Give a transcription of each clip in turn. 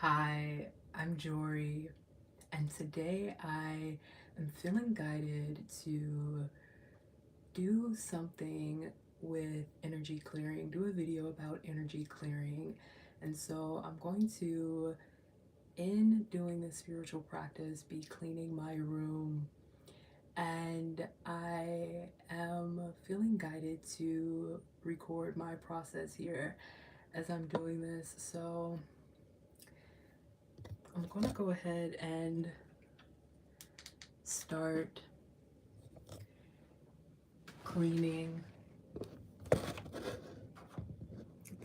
Hi, I'm Jory, and today I am feeling guided to do something with energy clearing, do a video about energy clearing. And so I'm going to, in doing this spiritual practice, be cleaning my room. And I am feeling guided to record my process here as I'm doing this. So I'm going to go ahead and start cleaning. Get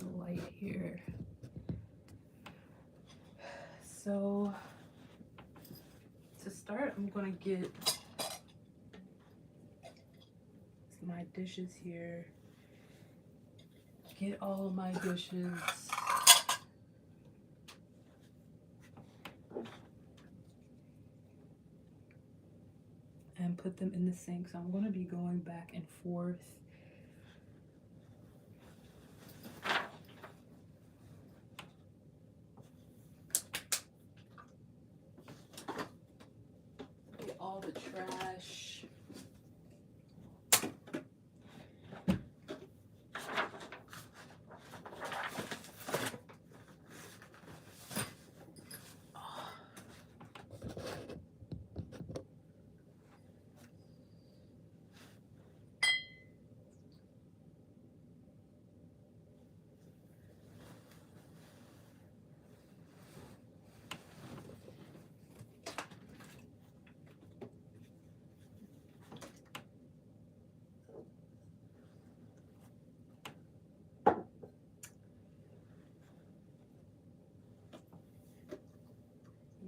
the light here. So to start, I'm gonna get my dishes here. Get all of my dishes. And put them in the sink. So I'm gonna be going back and forth. Get all the trash.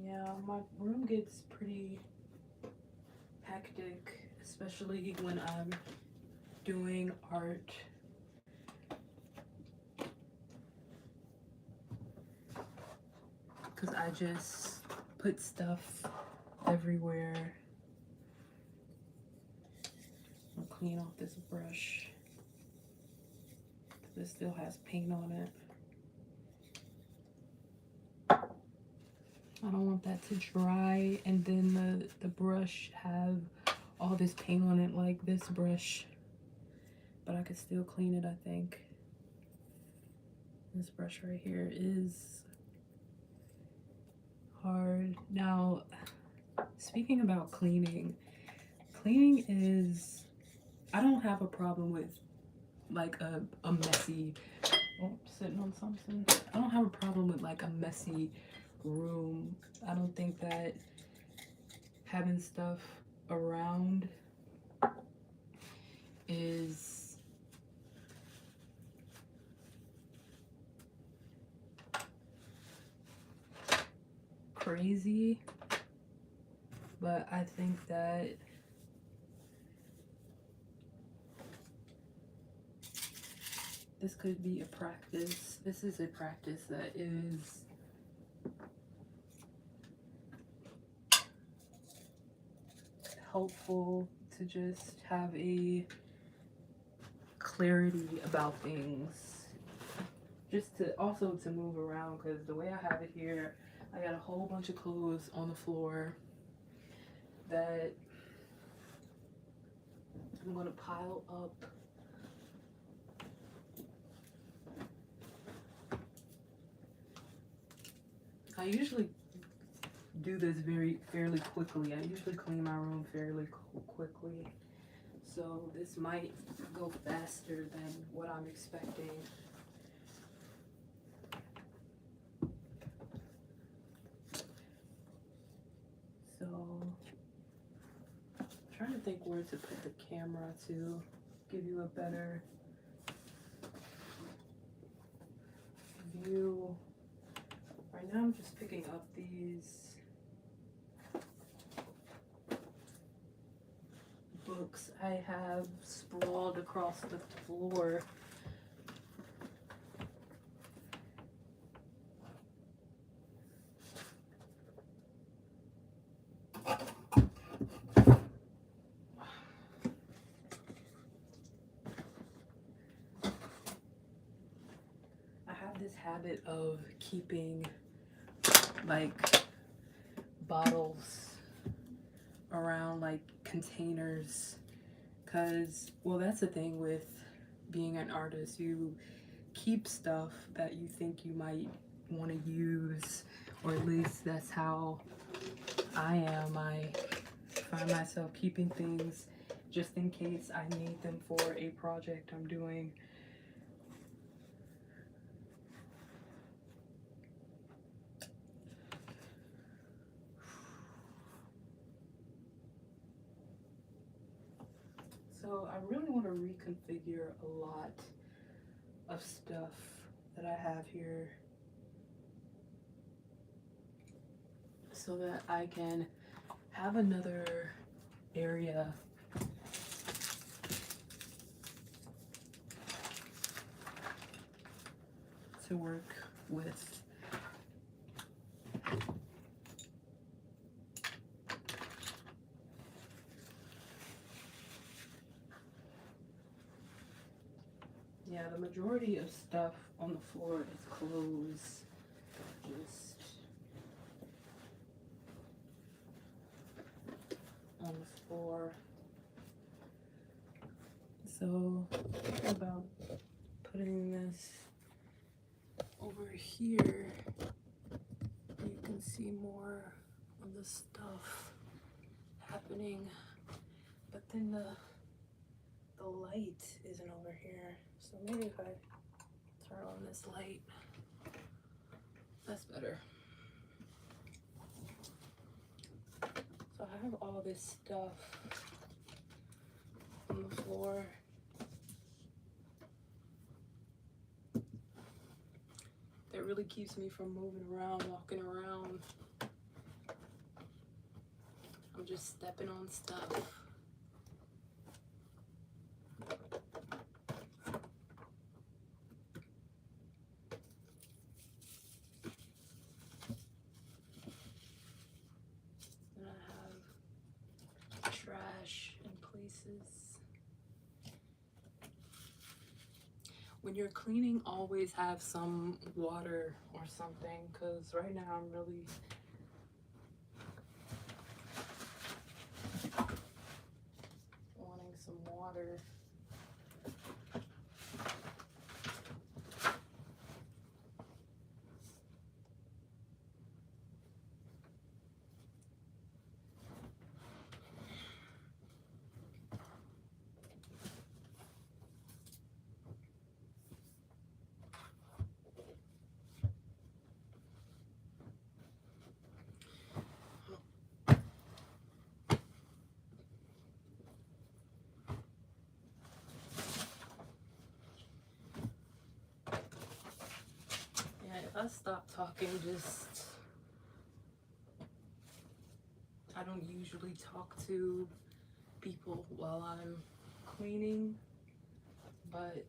Yeah, my room gets pretty hectic, especially when I'm doing art. Because I just put stuff everywhere. I'll clean off this brush. This still has paint on it. I don't want that to dry and then the brush have all this paint on it like this brush. But I could still clean it, I think. This brush right here is hard. Now, speaking about cleaning is, I don't have a problem with like a messy, oh, sitting on something. I don't have a problem with like a messy room. I don't think that having stuff around is crazy, but I think that this could be a practice. This is a practice that is helpful to just have a clarity about things. Just to also to move around, because the way I have it here, I got a whole bunch of clothes on the floor that I'm gonna pile up. I usually do this fairly quickly. I usually clean my room fairly quickly. So this might go faster than what I'm expecting. So I'm trying to think where to put the camera to give you a better view. Right now I'm just picking up these books I have sprawled across the floor. I have this habit of keeping like bottles around, like containers, because, well, that's the thing with being an artist. You keep stuff that you think you might want to use, or at least that's how I am. I find myself keeping things just in case I need them for a project I'm doing. So I really want to reconfigure a lot of stuff that I have here so that I can have another area to work with. Yeah, the majority of stuff on the floor is clothes. Just on the floor. So think about putting this over here. You can see more of the stuff happening, but then the light isn't over here. So maybe if I turn on this light, that's better. So I have all this stuff on the floor. That really keeps me from moving around, walking around. I'm just stepping on stuff. And I have trash in places. When you're cleaning, always have some water or something, because right now I'm really wanting some water. If I stop talking, I don't usually talk to people while I'm cleaning, but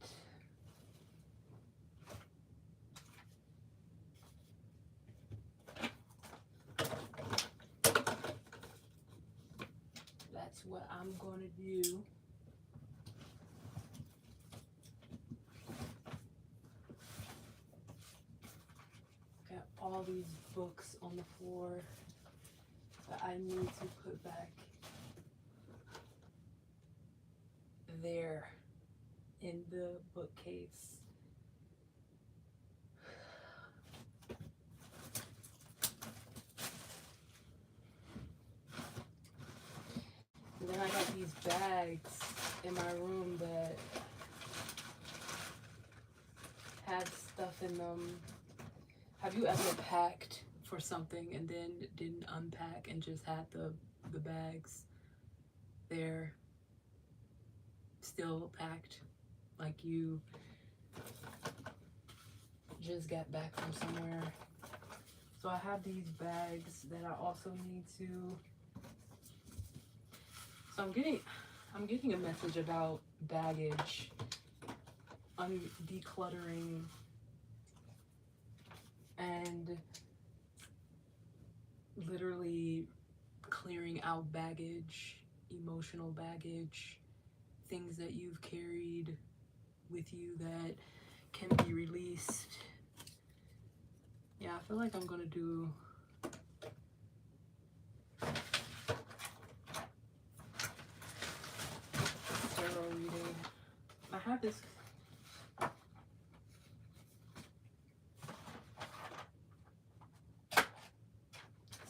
that's what I'm going to do. Got all these books on the floor that I need to put back there in the bookcase. And then I got these bags in my room that have stuff in them. Have you ever packed for something and then didn't unpack and just had the bags there still packed, like you just got back from somewhere? So I have these bags that I also need to, so I'm getting a message about baggage, decluttering, and literally clearing out baggage, emotional baggage, things that you've carried with you that can be released. Yeah, I feel like I'm gonna do this.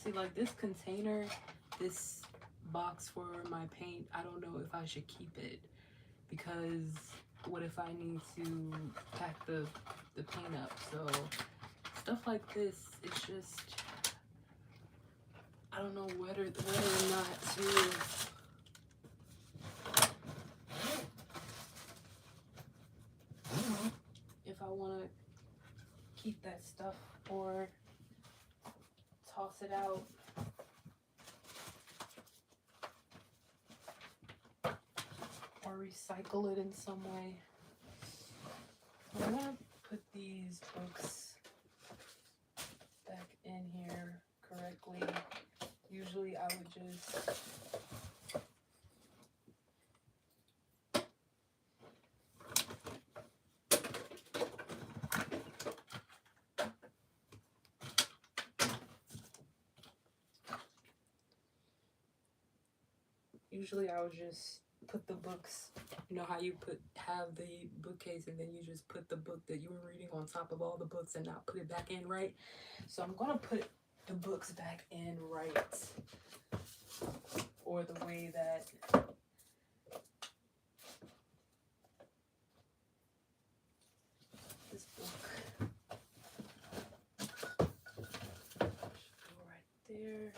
See, like this container, this box for my paint, I don't know if I should keep it, because what if I need to pack the paint up? So stuff like this, it's just, I don't know whether or not to if I want to keep that stuff or toss it out. Or recycle it in some way. So I'm gonna put these books back in here correctly. Usually I would just put the books, you know how you have the bookcase and then you just put the book that you were reading on top of all the books and not put it back in right. So I'm gonna put the books back in right, or the way that this book should go right there.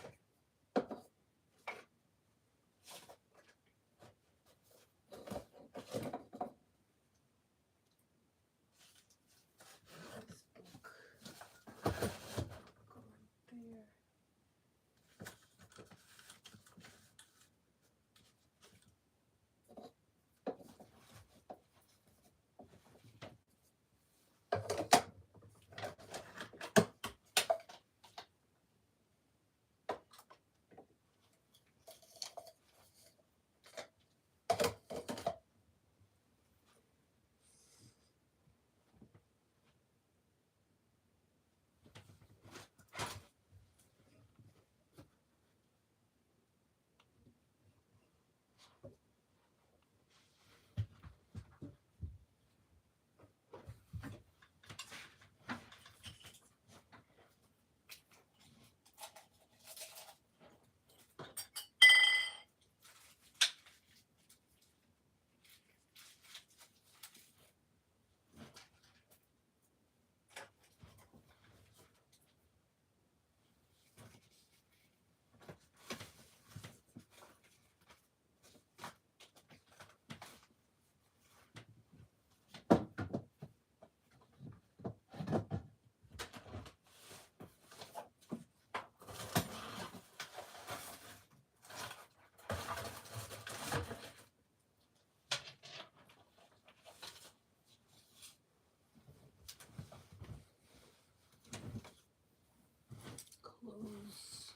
Close.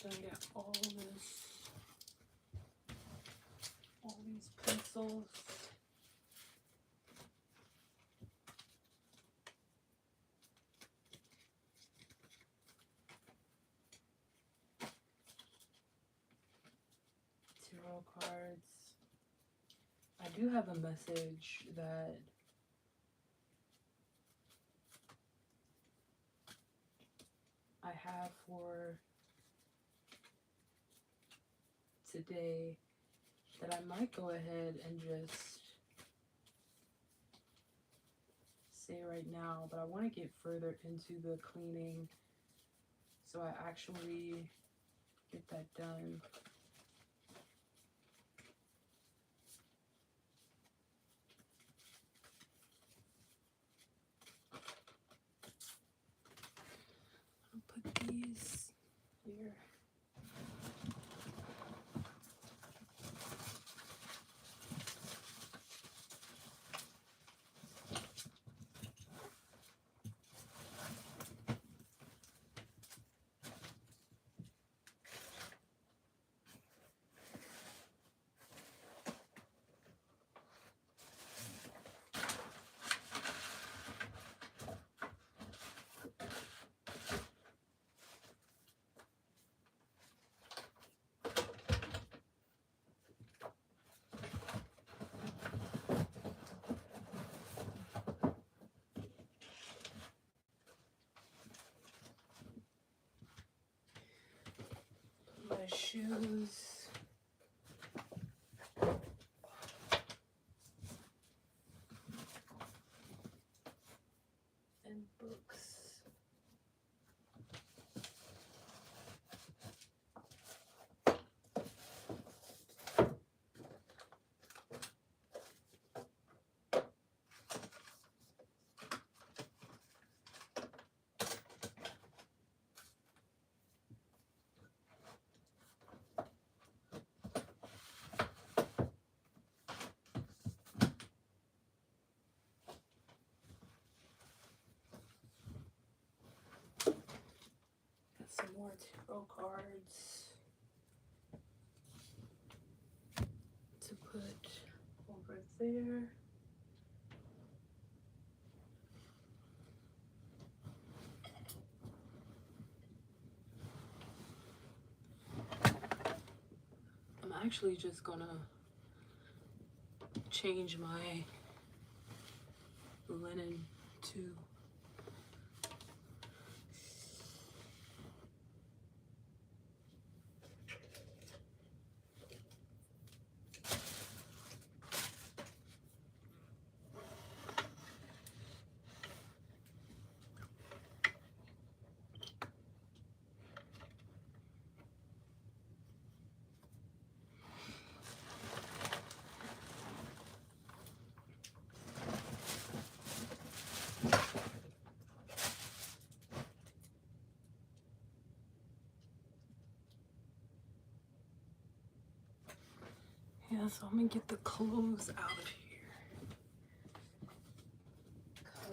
Then I got all these pencils. Tarot cards. I do have a message that I have for today that I might go ahead and just say right now, but I want to get further into the cleaning so I actually get that done. I'll put these here. shoes. And books. Some more tarot cards to put over there. I'm actually just gonna change my linen to yeah, so I'm gonna get the clothes out of here. Because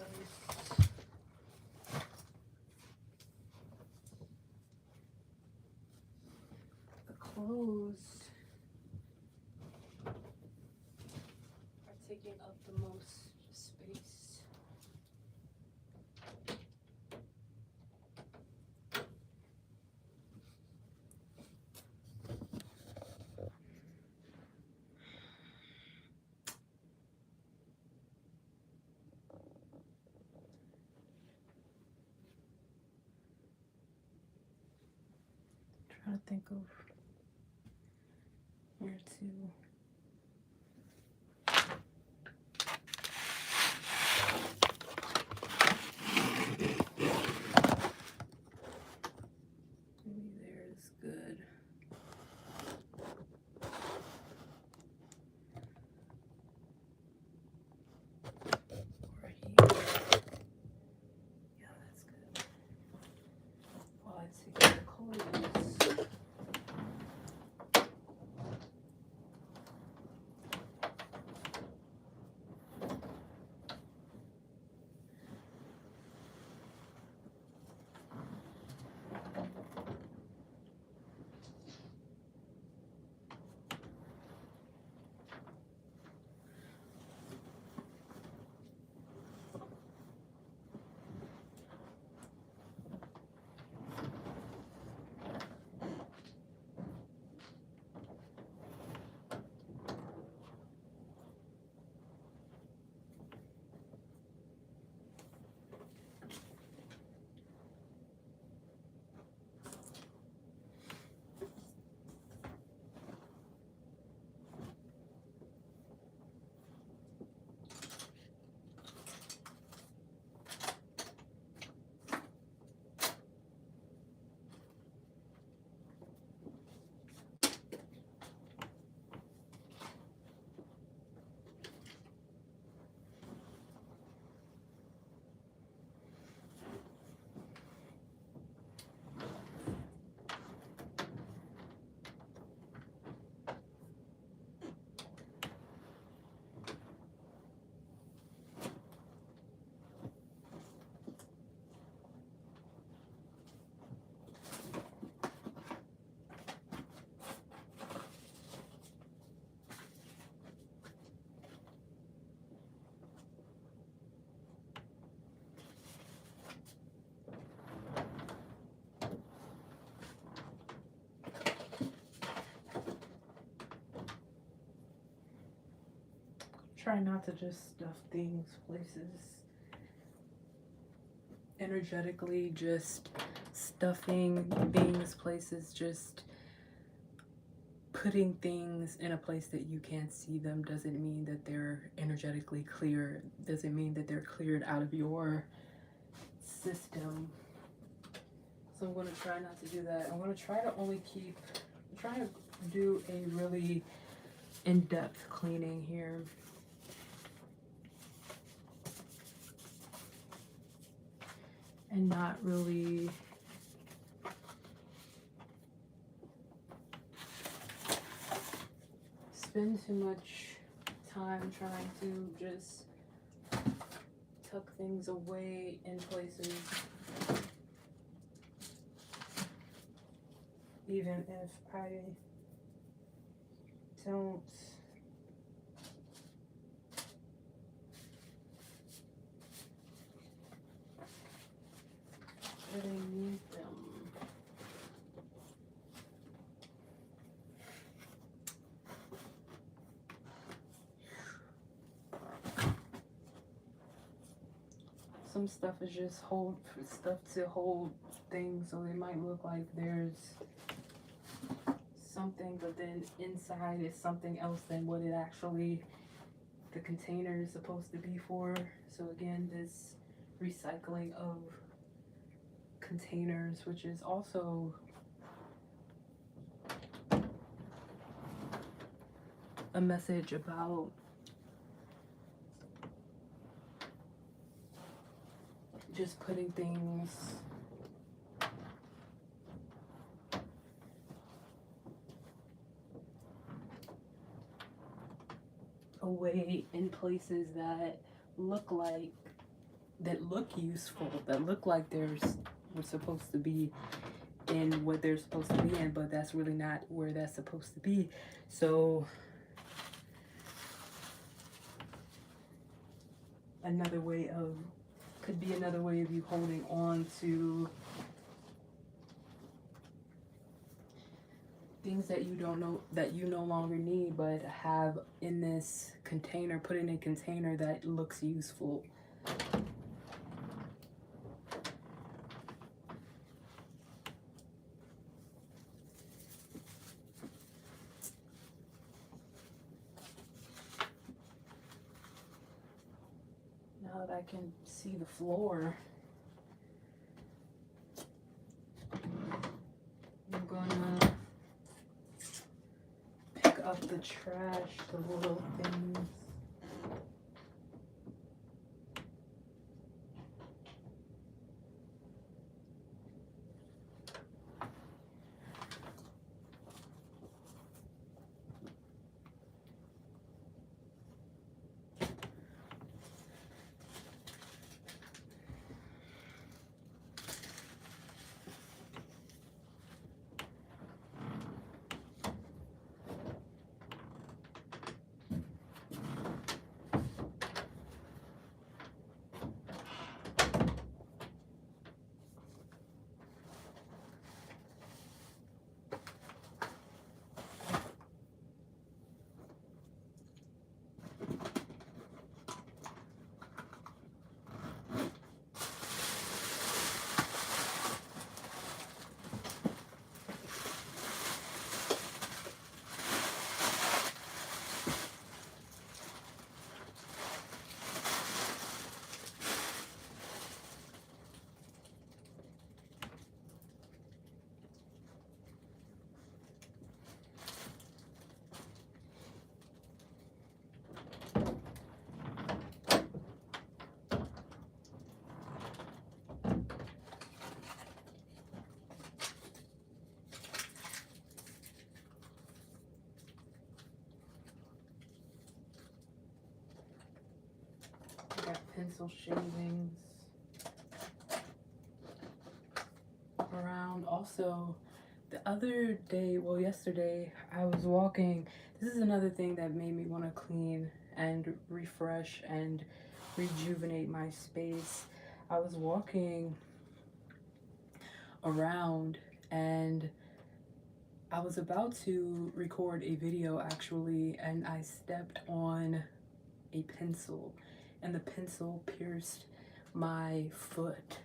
the clothes are taking up the most space. Trying to think of where to. Maybe there is good. Or here. Yeah, that's good. While I take the clothes. Try not to just stuff things places. Energetically, just stuffing things places just putting things in a place that you can't see them doesn't mean that they're energetically clear, doesn't mean that they're cleared out of your system. So I'm going to try not to do that. I'm going to try to try to do a really in-depth cleaning here. And not really spend too much time trying to just tuck things away in places, even if I don't really need them. Some stuff is just stuff to hold things, so it might look like there's something, but then inside is something else than what it actually, the container is supposed to be for. So again, this recycling of containers, which is also a message about just putting things away in places that look useful, that look like we're supposed to be in what they're supposed to be in, but that's really not where that's supposed to be. So could be another way of you holding on to things that you don't know, that you no longer need, but have in this container, put in a container that looks useful. Now that I can see the floor, I'm gonna pick up the trash, the little things. I got pencil shavings around. Also, the other day, well, yesterday, I was walking. This is another thing that made me want to clean and refresh and rejuvenate my space. I was walking around and I was about to record a video actually, and I stepped on a pencil and the pencil pierced my foot.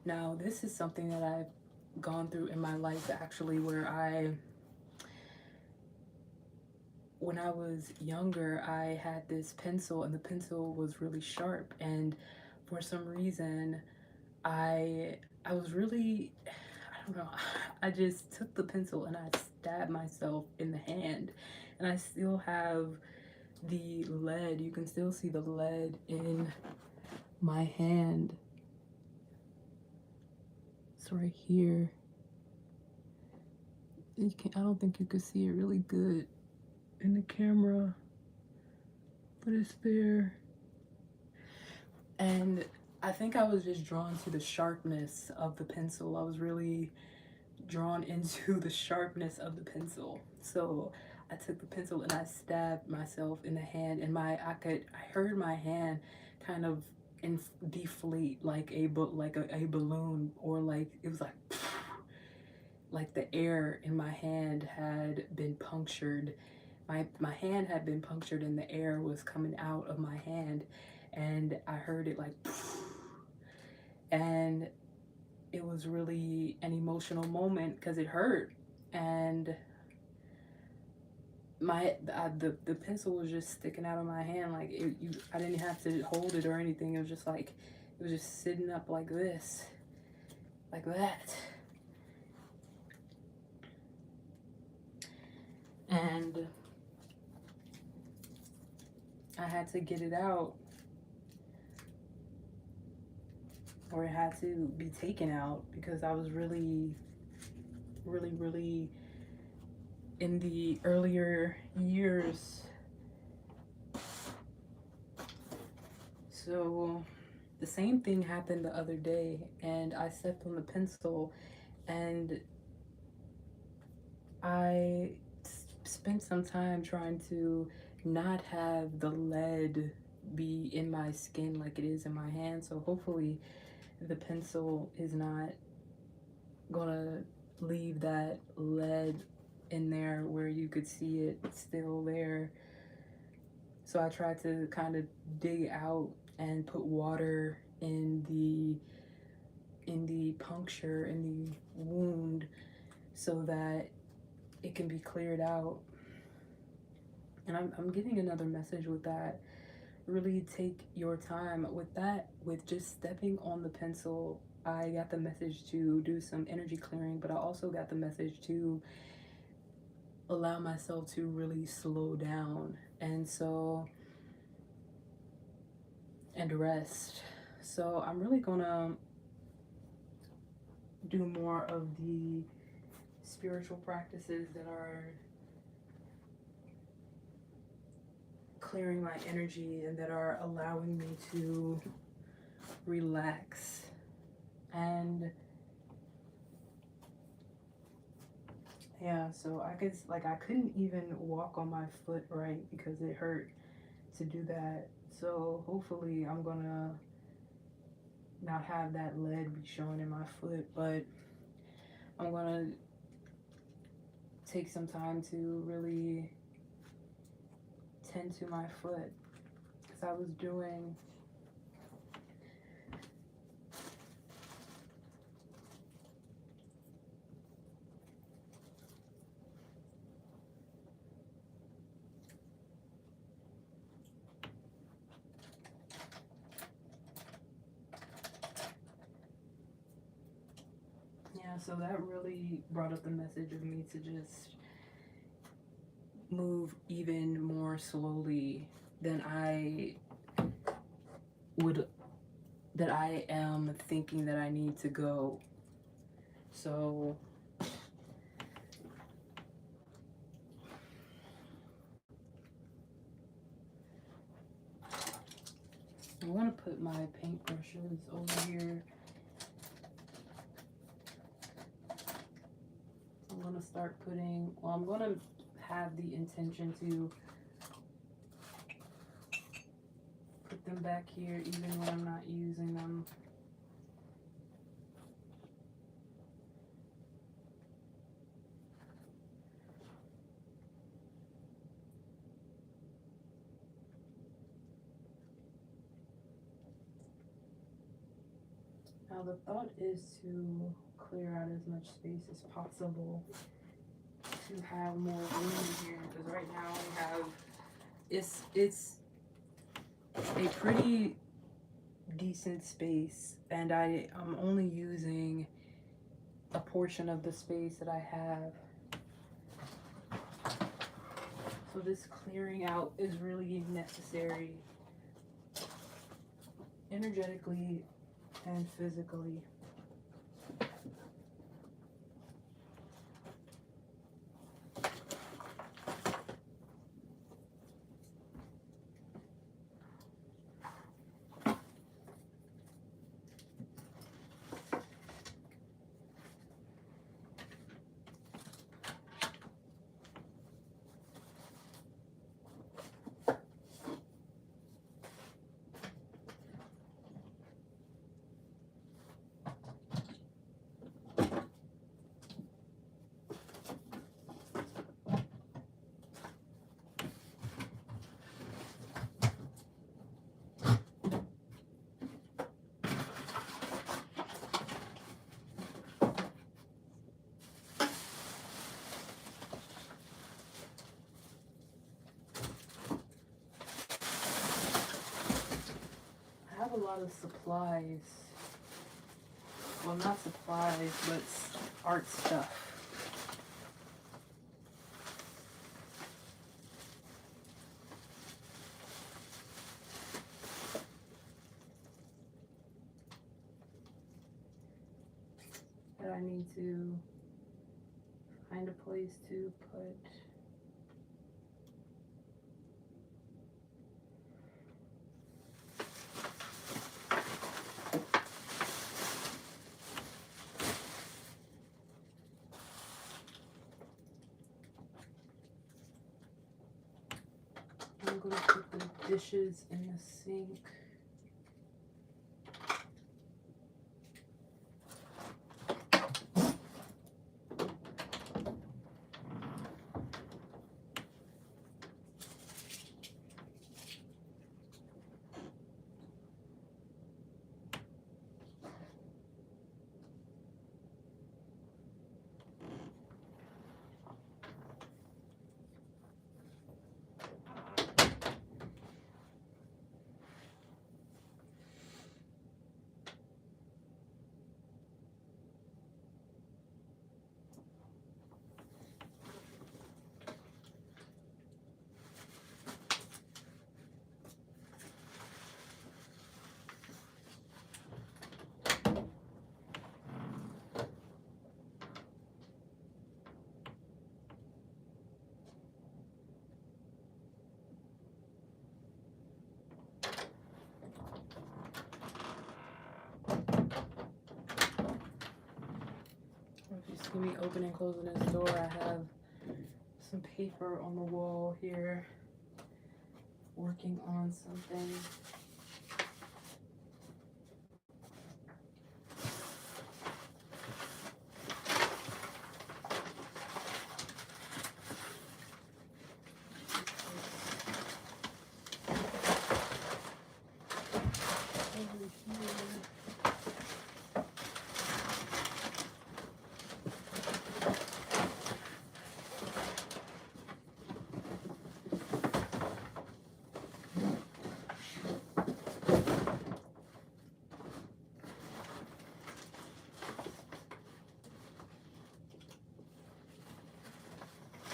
Now, this is something that I've gone through in my life actually, where when I was younger, I had this pencil, and the pencil was really sharp, and for some reason, I was really, I don't know, I just took the pencil and I stabbed myself in the hand, and I still have the lead. You can still see the lead in my hand. It's right here. You can, I don't think you can see it really good in the camera, but it's there. And I think I was just drawn to the sharpness of the pencil. I was really drawn into the sharpness of the pencil. So I took the pencil and I stabbed myself in the hand, and I heard my hand kind of deflate like a balloon, or like it was like the air in my hand had been punctured. My hand had been punctured and the air was coming out of my hand, and I heard it like and it was really an emotional moment because it hurt. And the pencil was just sticking out of my hand, like I didn't have to hold it or anything. It was just like it was just sitting up like this, like that. And I had to get it out, or it had to be taken out, because I was really in the earlier years. So the same thing happened the other day, and I stepped on the pencil, and I spent some time trying to not have the lead be in my skin like it is in my hand. So hopefully the pencil is not gonna leave that lead in there where you could see it still there. So I tried to kind of dig out and put water in the puncture, in the wound, so that it can be cleared out. And I'm getting another message with that. Really take your time with that. With just stepping on the pencil, I got the message to do some energy clearing, but I also got the message to allow myself to really slow down, and rest. So I'm really gonna do more of the spiritual practices that are clearing my energy and that are allowing me to relax. And yeah, so I couldn't even walk on my foot right because it hurt to do that. So hopefully I'm gonna not have that lead be showing in my foot, but I'm gonna take some time to really tend to my foot, because I was doing yeah, so that really brought up the message of me to just move even more slowly than would I am thinking that I need to go. So I want to put my paintbrushes over here. I'm going to start putting, well, I'm going to have the intention to put them back here even when I'm not using them. Now the thought is to clear out as much space as possible to have more room in here, because right now we have, it's a pretty decent space, and I'm only using a portion of the space that I have. So this clearing out is really necessary, energetically and physically. I have a lot of supplies. Well, not supplies, but art stuff. That I need to find a place to put. I'm going to put the dishes in the sink. If you see me opening and closing this door, I have some paper on the wall here, working on something.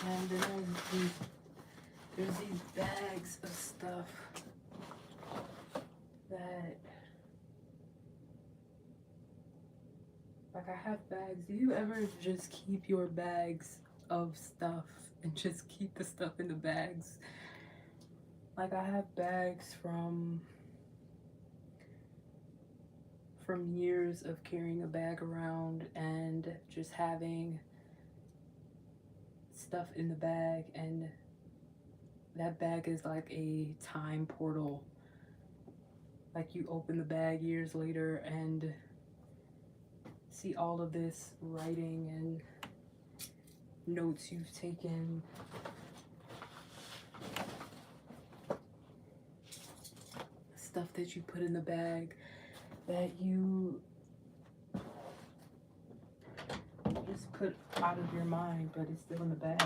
And then there's these bags of stuff that, like, I have bags. Do you ever just keep your bags of stuff and just keep the stuff in the bags? Like, I have bags from years of carrying a bag around and just having stuff in the bag, and that bag is like a time portal. Like, you open the bag years later and see all of this writing and notes you've taken. Stuff that you put in the bag that you just put put out of your mind, but it's still in the bag.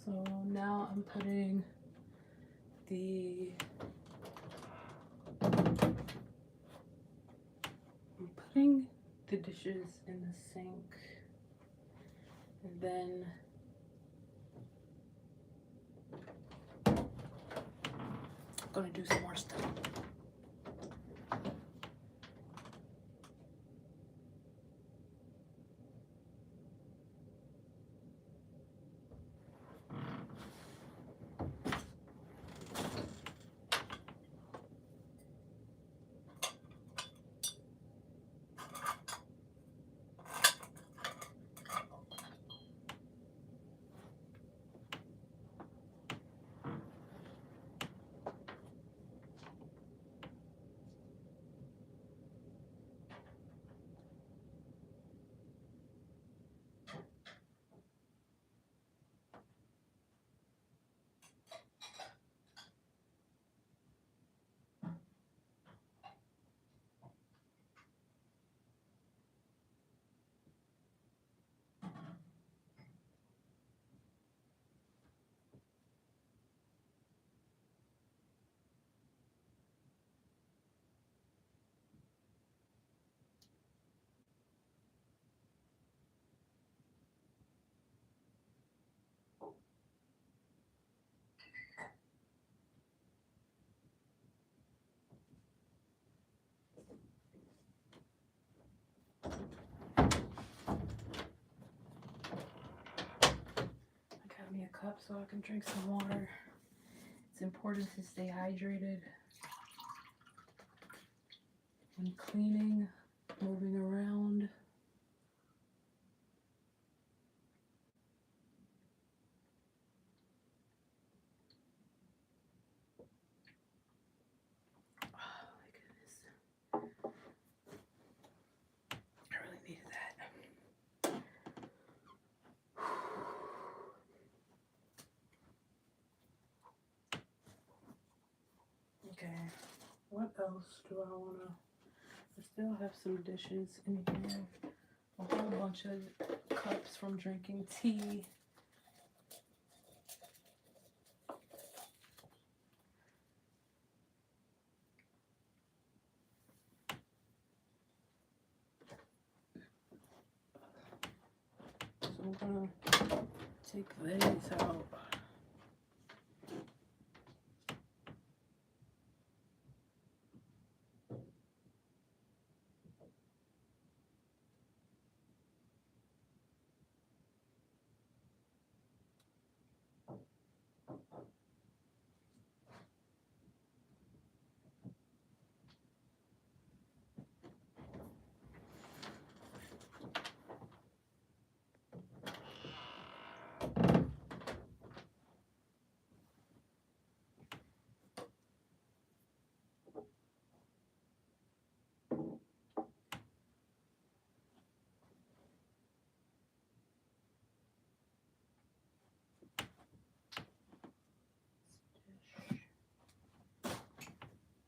So now I'm putting the dishes in the sink, and then I'm gonna do some more stuff. Me a cup so I can drink some water. It's important to stay hydrated when cleaning, moving around. Oh my goodness. I really needed that. Okay, what else do I want to... I still have some dishes in here. A whole bunch of cups from drinking tea. So I'm gonna take these out.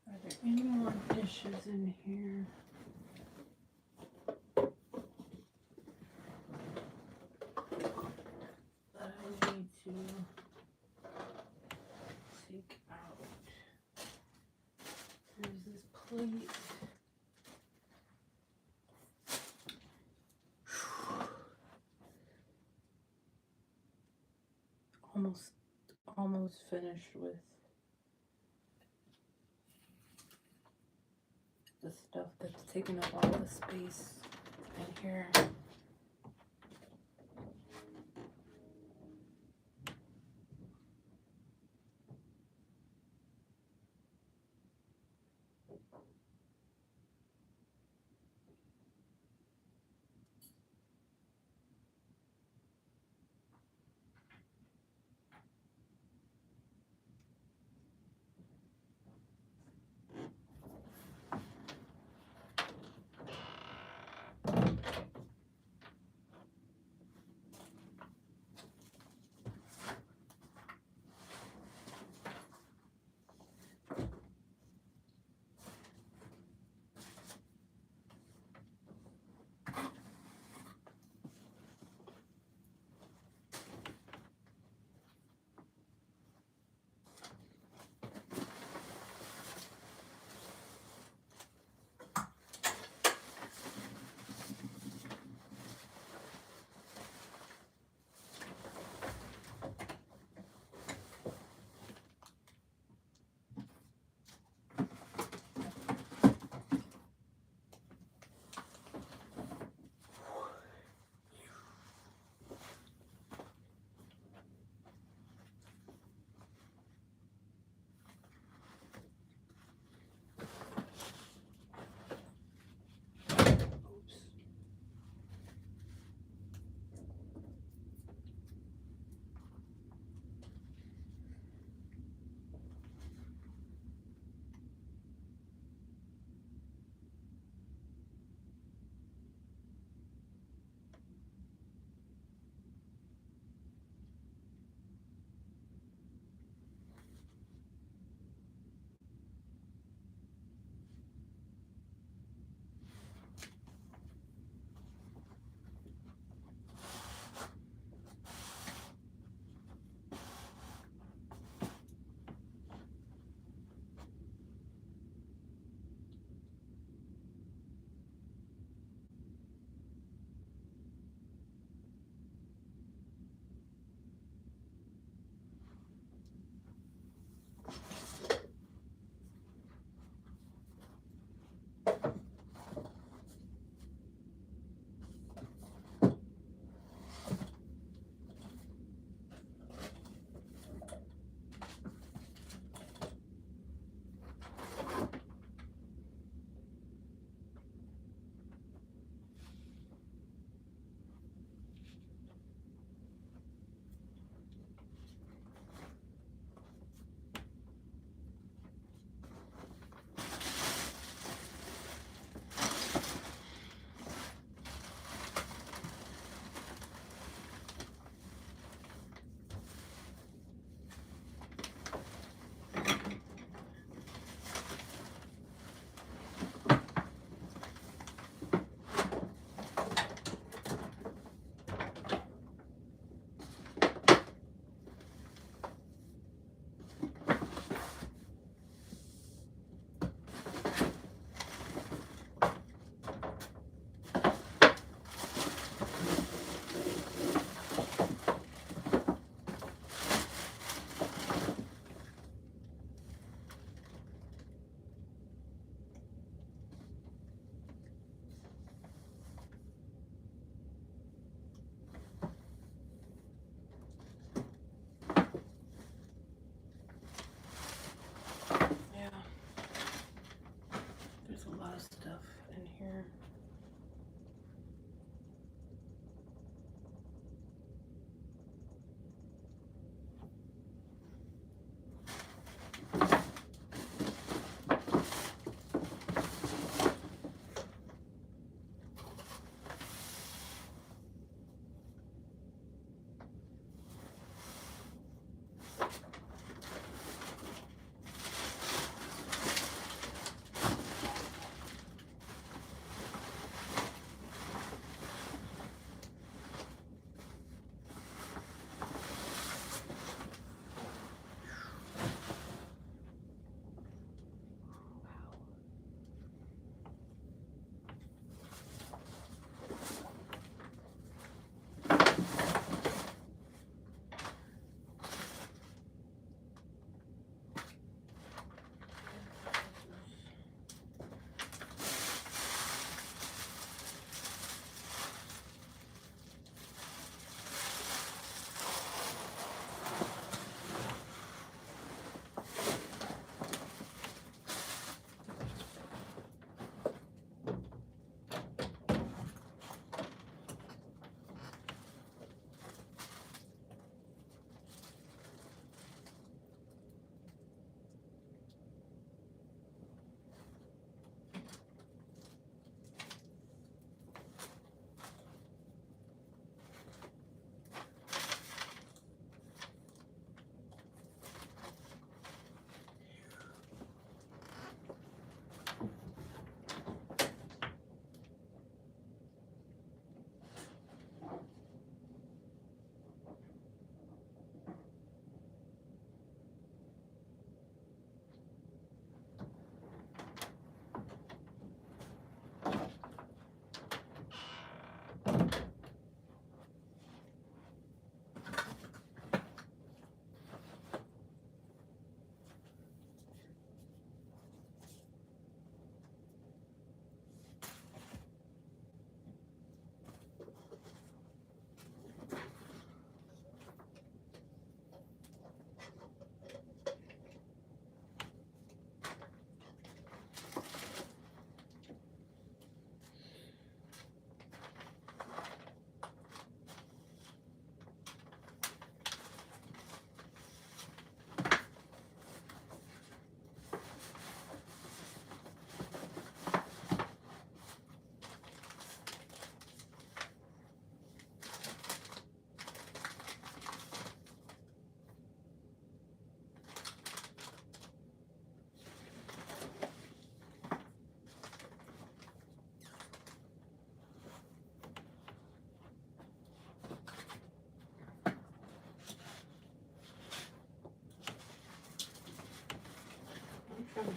Are there any more dishes in here? That I need to take out. There's this plate. Almost finished with the stuff that's taking up all the space in here.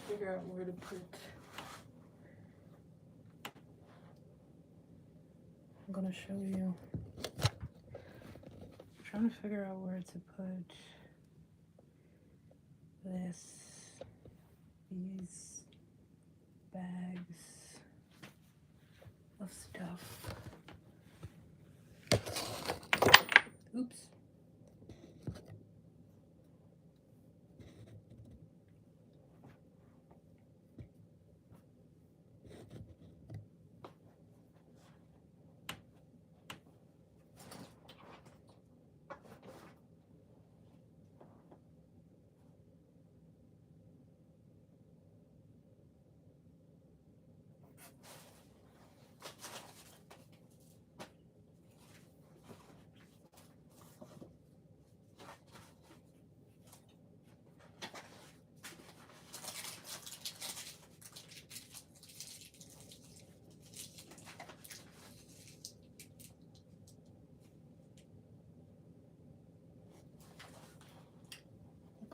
figure out where to put. I'm gonna show you. I'm trying to figure out where to put these bags of stuff. Oops.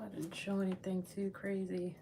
I didn't show anything too crazy.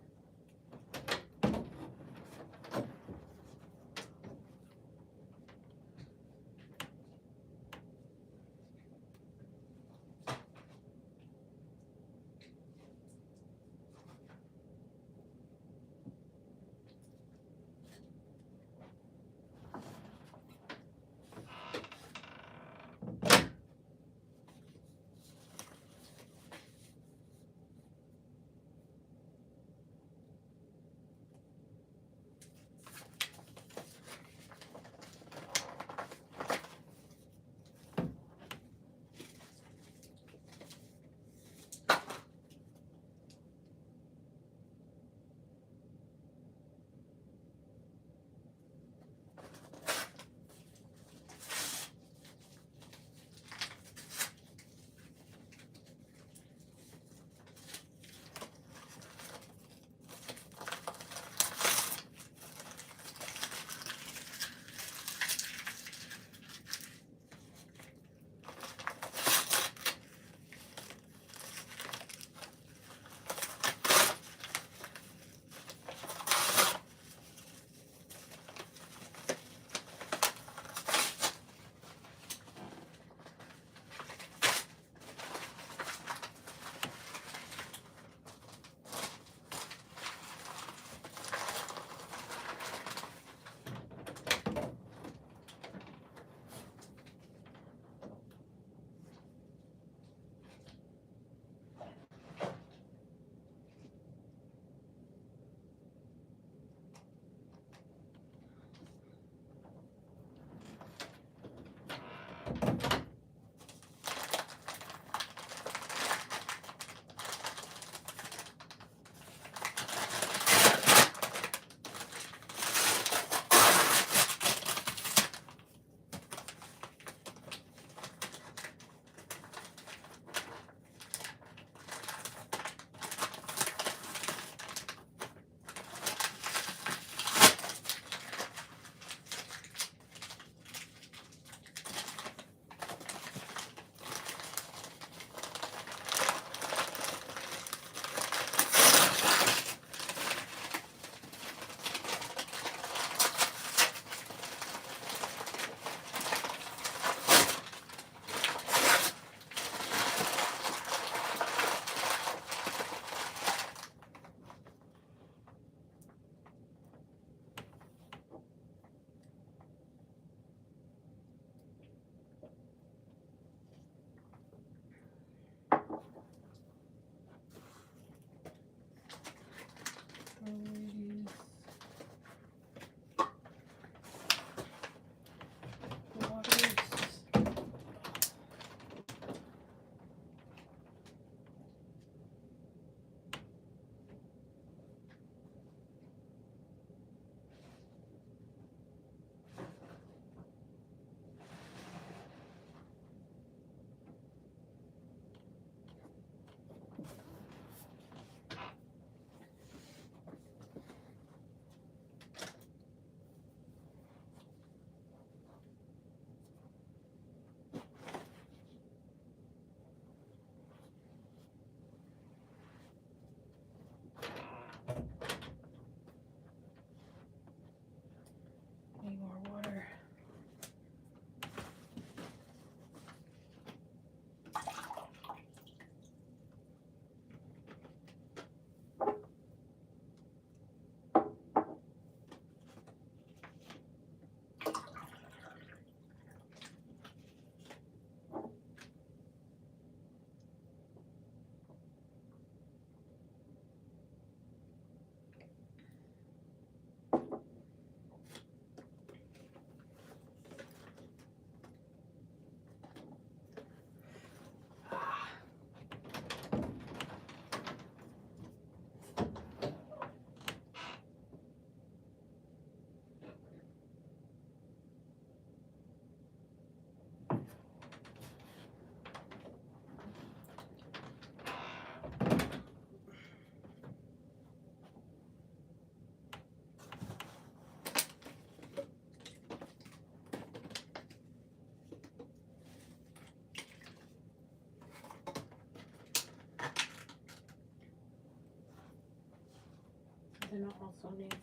gonna also need to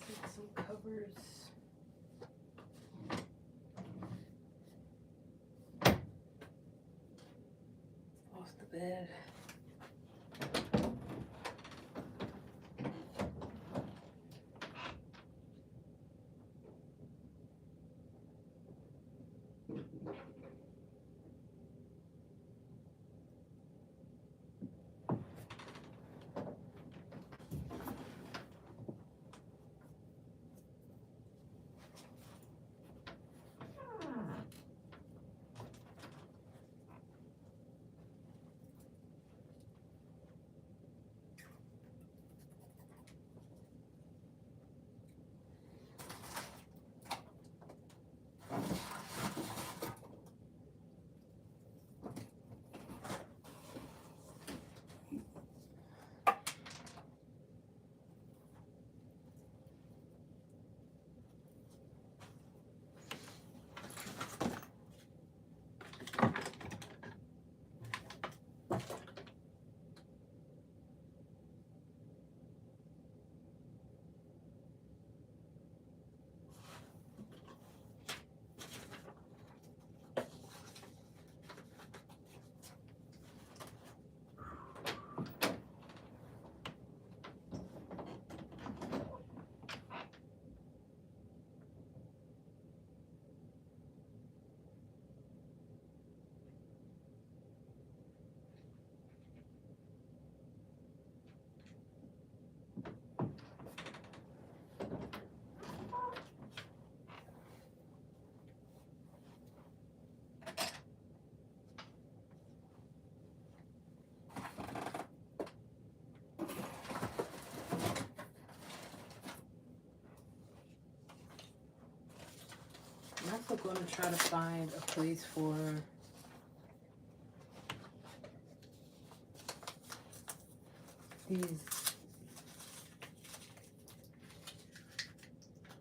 take some covers off the bed. I'm also going to try to find a place for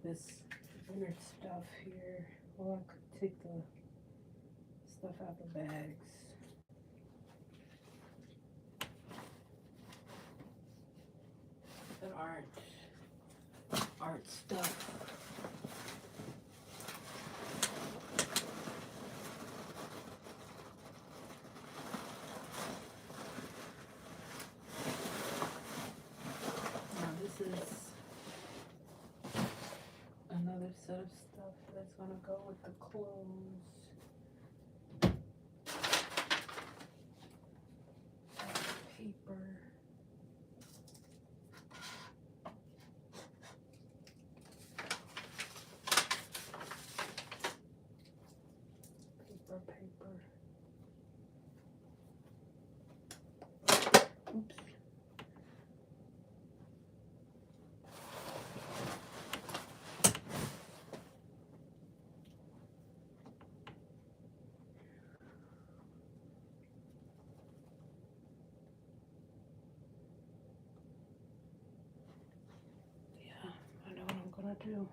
this weird stuff here. Well, I could take the stuff out the bags. That art stuff. This is another set of stuff that's gonna go with the clothes. Paper. Paper. Oops. I know what I'm gonna do.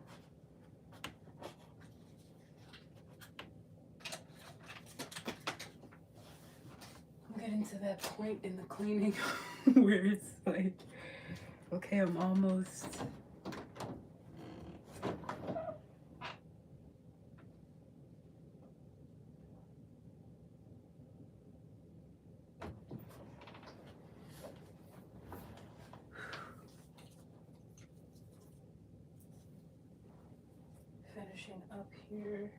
I'm getting to that point in the cleaning where it's like, okay, I'm almost finishing up here.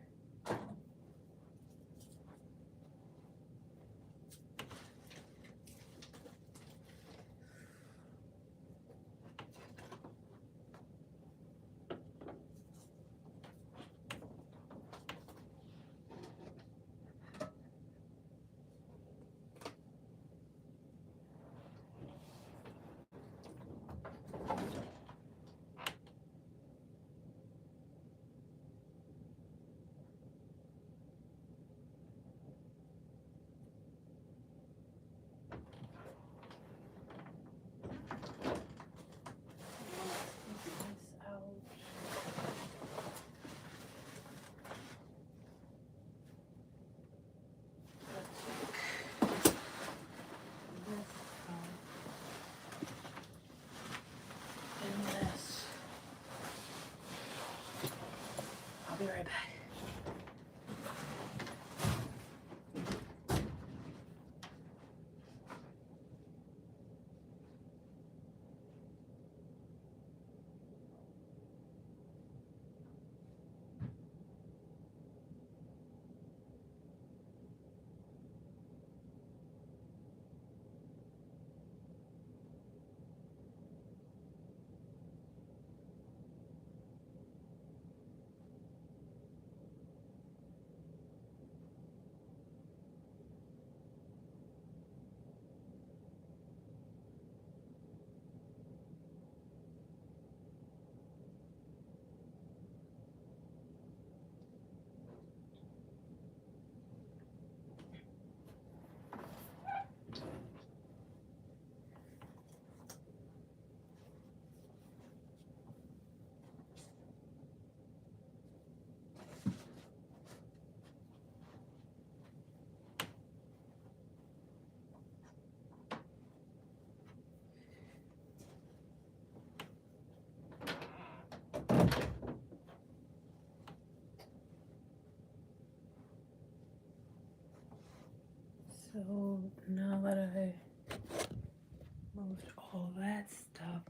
Moved all that stuff.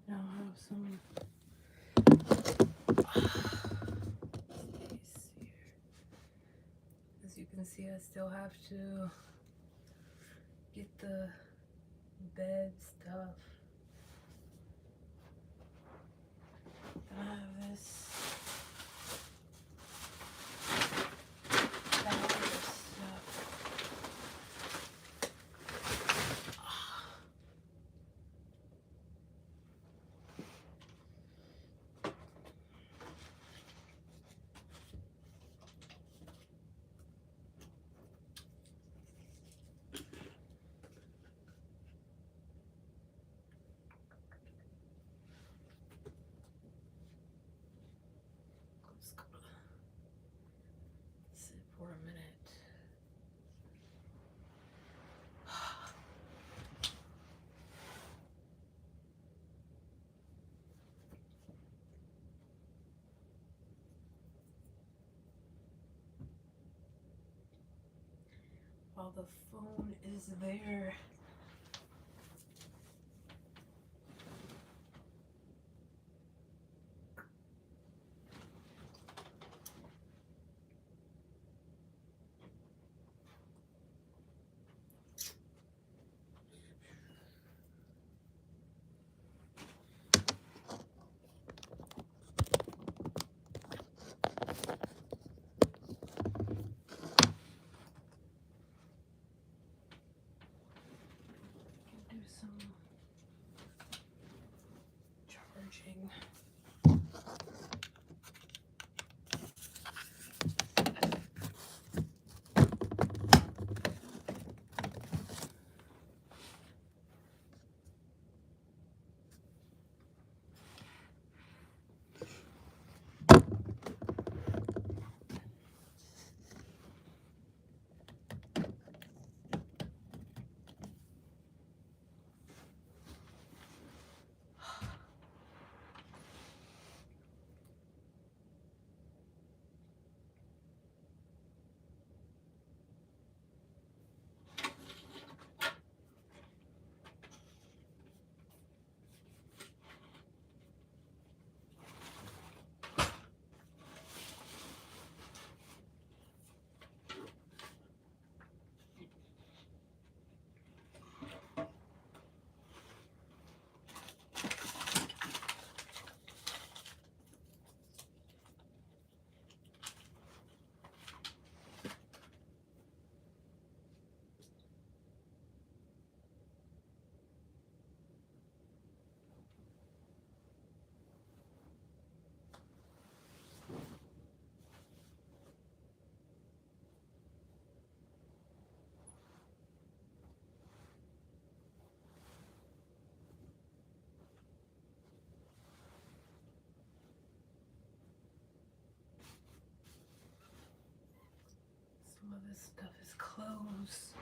Now I have some space here. As you can see, I still have to get the bed stuff. Then I have this sit for a minute. While the phone is there. Do some charging. Some of this stuff is clothes.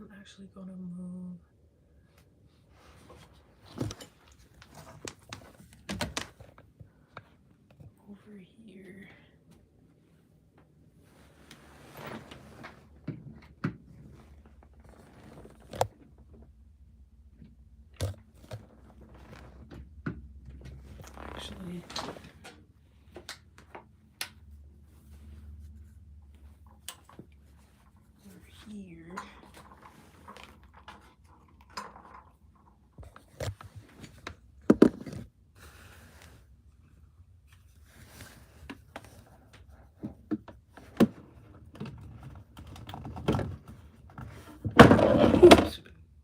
I'm actually going to move over here. Actually, over here.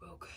Okay.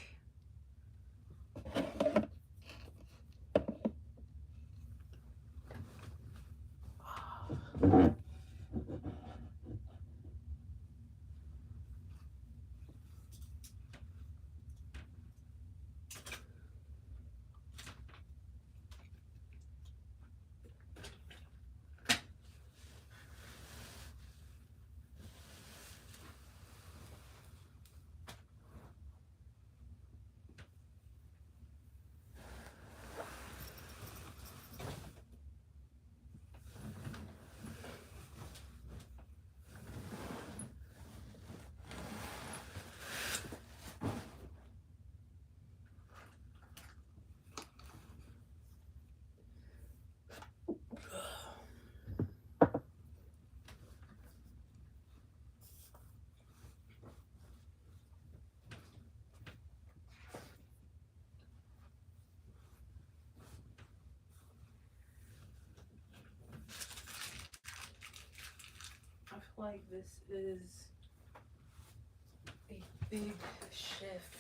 this is a big shift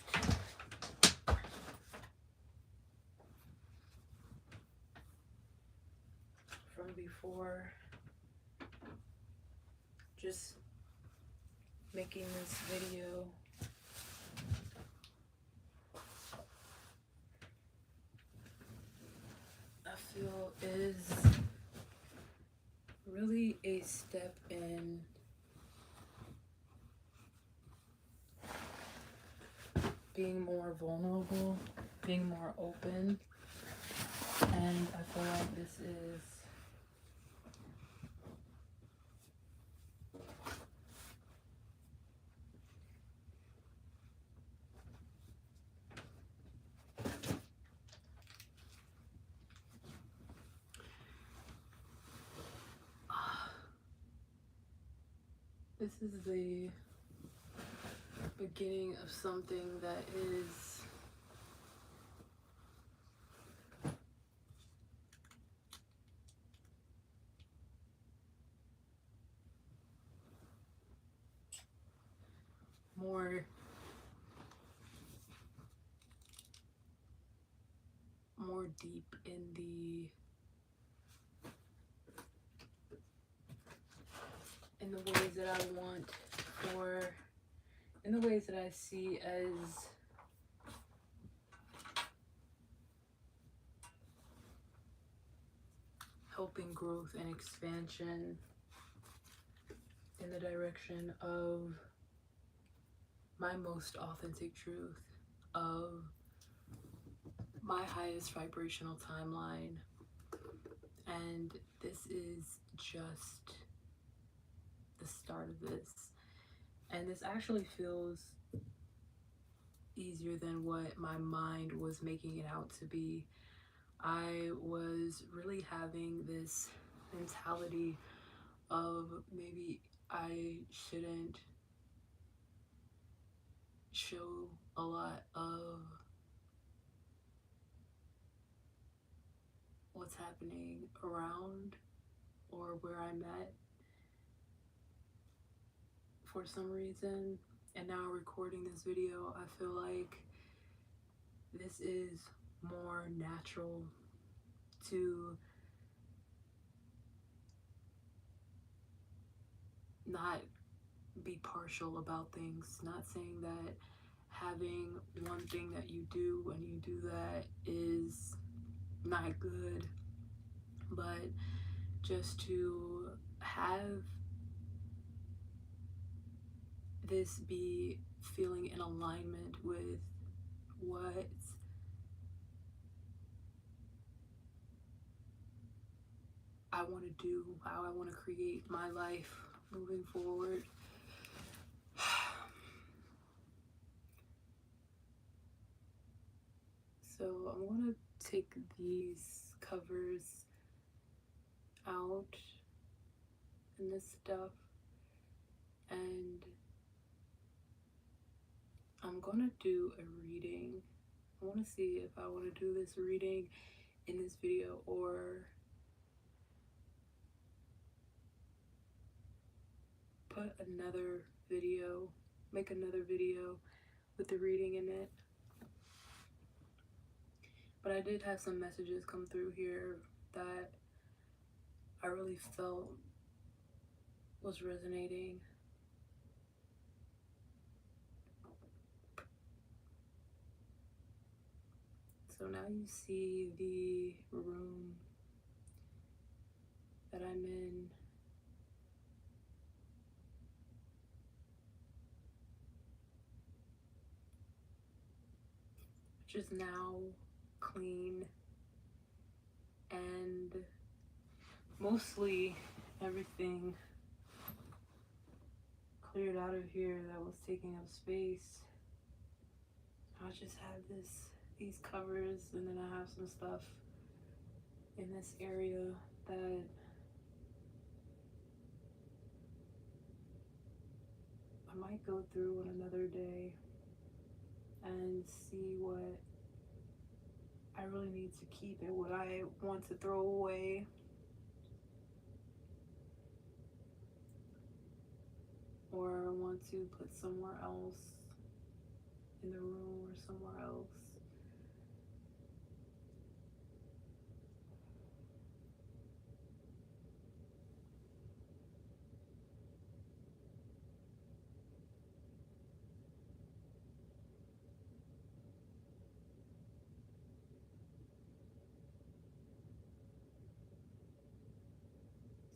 from before. Just making this video, I feel, is really a step in being more vulnerable, being more open, and I feel like this is the beginning of something that is more deep in the ways that I want, or in the ways that I see as helping growth and expansion in the direction of my most authentic truth, of my highest vibrational timeline. And this is just the start of this. And this actually feels easier than what my mind was making it out to be. I was really having this mentality of maybe I shouldn't show a lot of what's happening around or where I'm at for some reason. And now recording this video, I feel like this is more natural to not be partial about things. Not saying that having one thing that you do when you do that is not good, but just to have this be feeling in alignment with what I want to do, how I want to create my life moving forward. So I'm going to take these covers out and this stuff, and I'm going to do a reading. I want to see if I want to do this reading in this video or put another video, make another video with the reading in it. But I did have some messages come through here that I really felt was resonating. So now you see the room that I'm in. Which is now clean, and mostly everything cleared out of here that was taking up space. I just have these covers, and then I have some stuff in this area that I might go through on another day and see what I really need to keep and what I want to throw away. to put somewhere else in the room or somewhere else.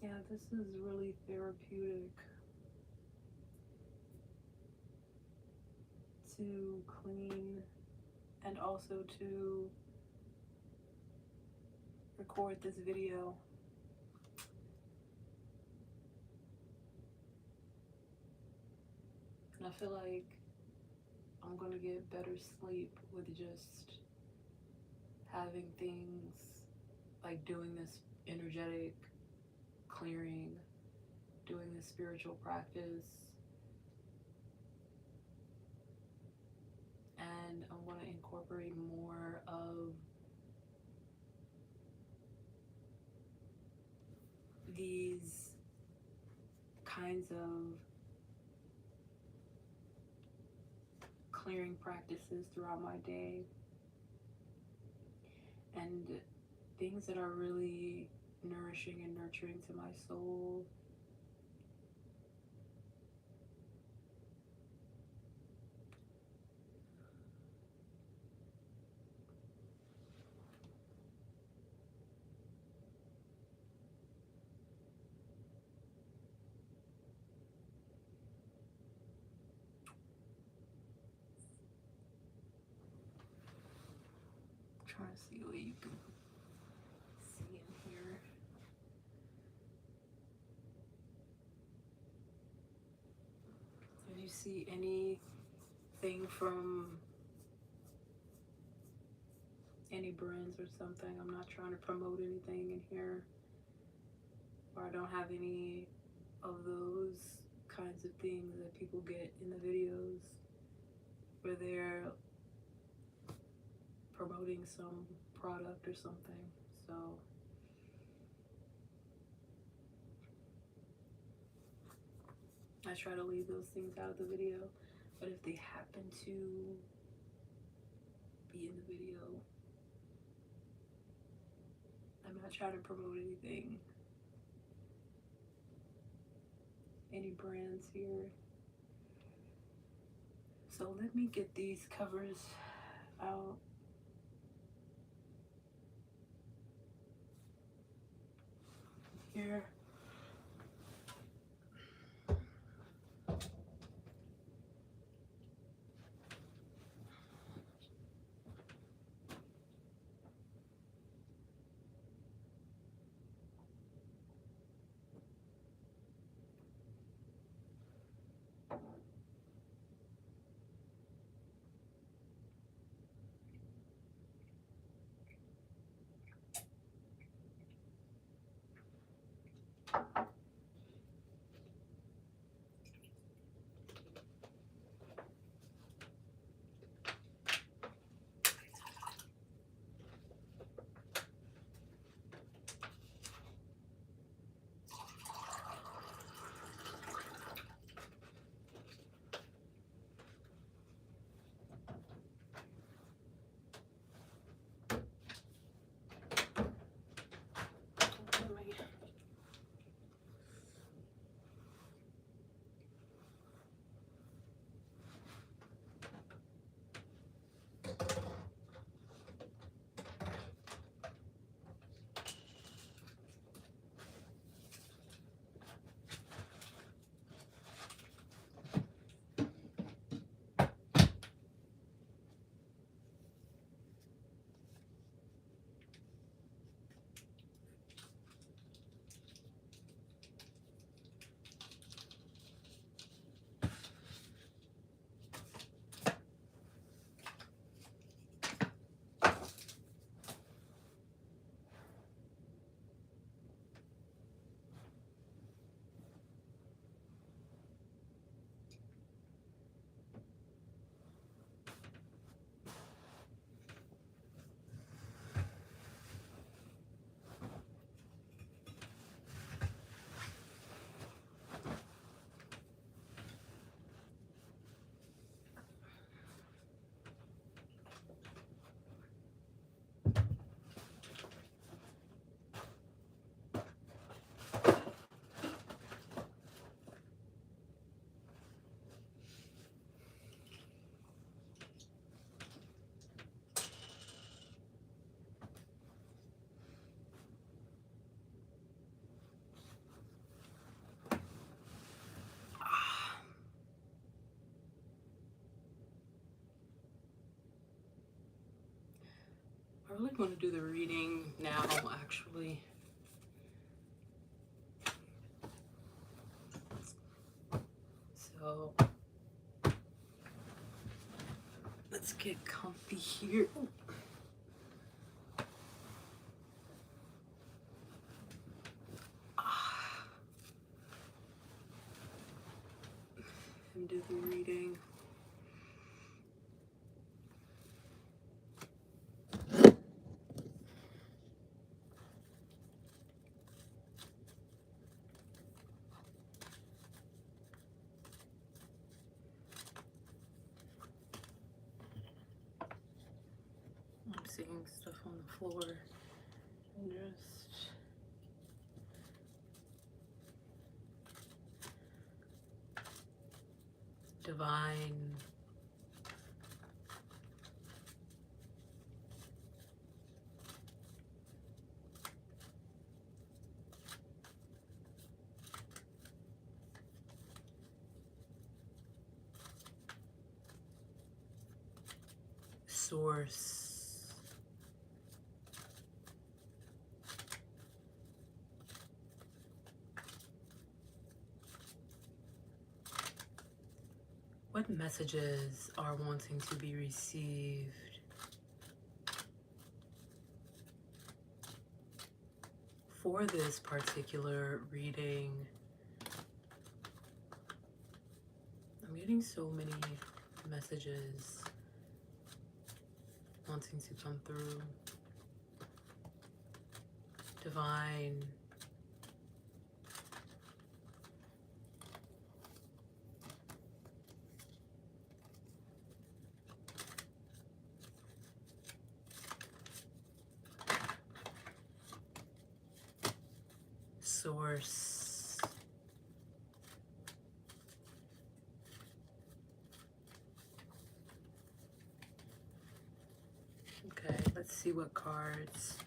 Yeah, this is really therapeutic to clean and also to record this video. And I feel like I'm gonna get better sleep with just having things like doing this energetic clearing, doing this spiritual practice. And I want to incorporate more of these kinds of clearing practices throughout my day, and things that are really nourishing and nurturing to my soul. Trying to see what you can see in here. If you see anything from any brands or something, I'm not trying to promote anything in here, or I don't have any of those kinds of things that people get in the videos where they're promoting some product or something. So I try to leave those things out of the video, but if they happen to be in the video, I'm not trying to promote anything, any brands here. So let me get these covers out. Here. I really want to do the reading now, actually. So let's get comfy here. Ooh. And do the reading. I'm seeing stuff on the floor and just divine. Source. What messages are wanting to be received? For this particular reading, I'm getting so many messages wanting to come through. Divine. Source. Okay, let's see what cards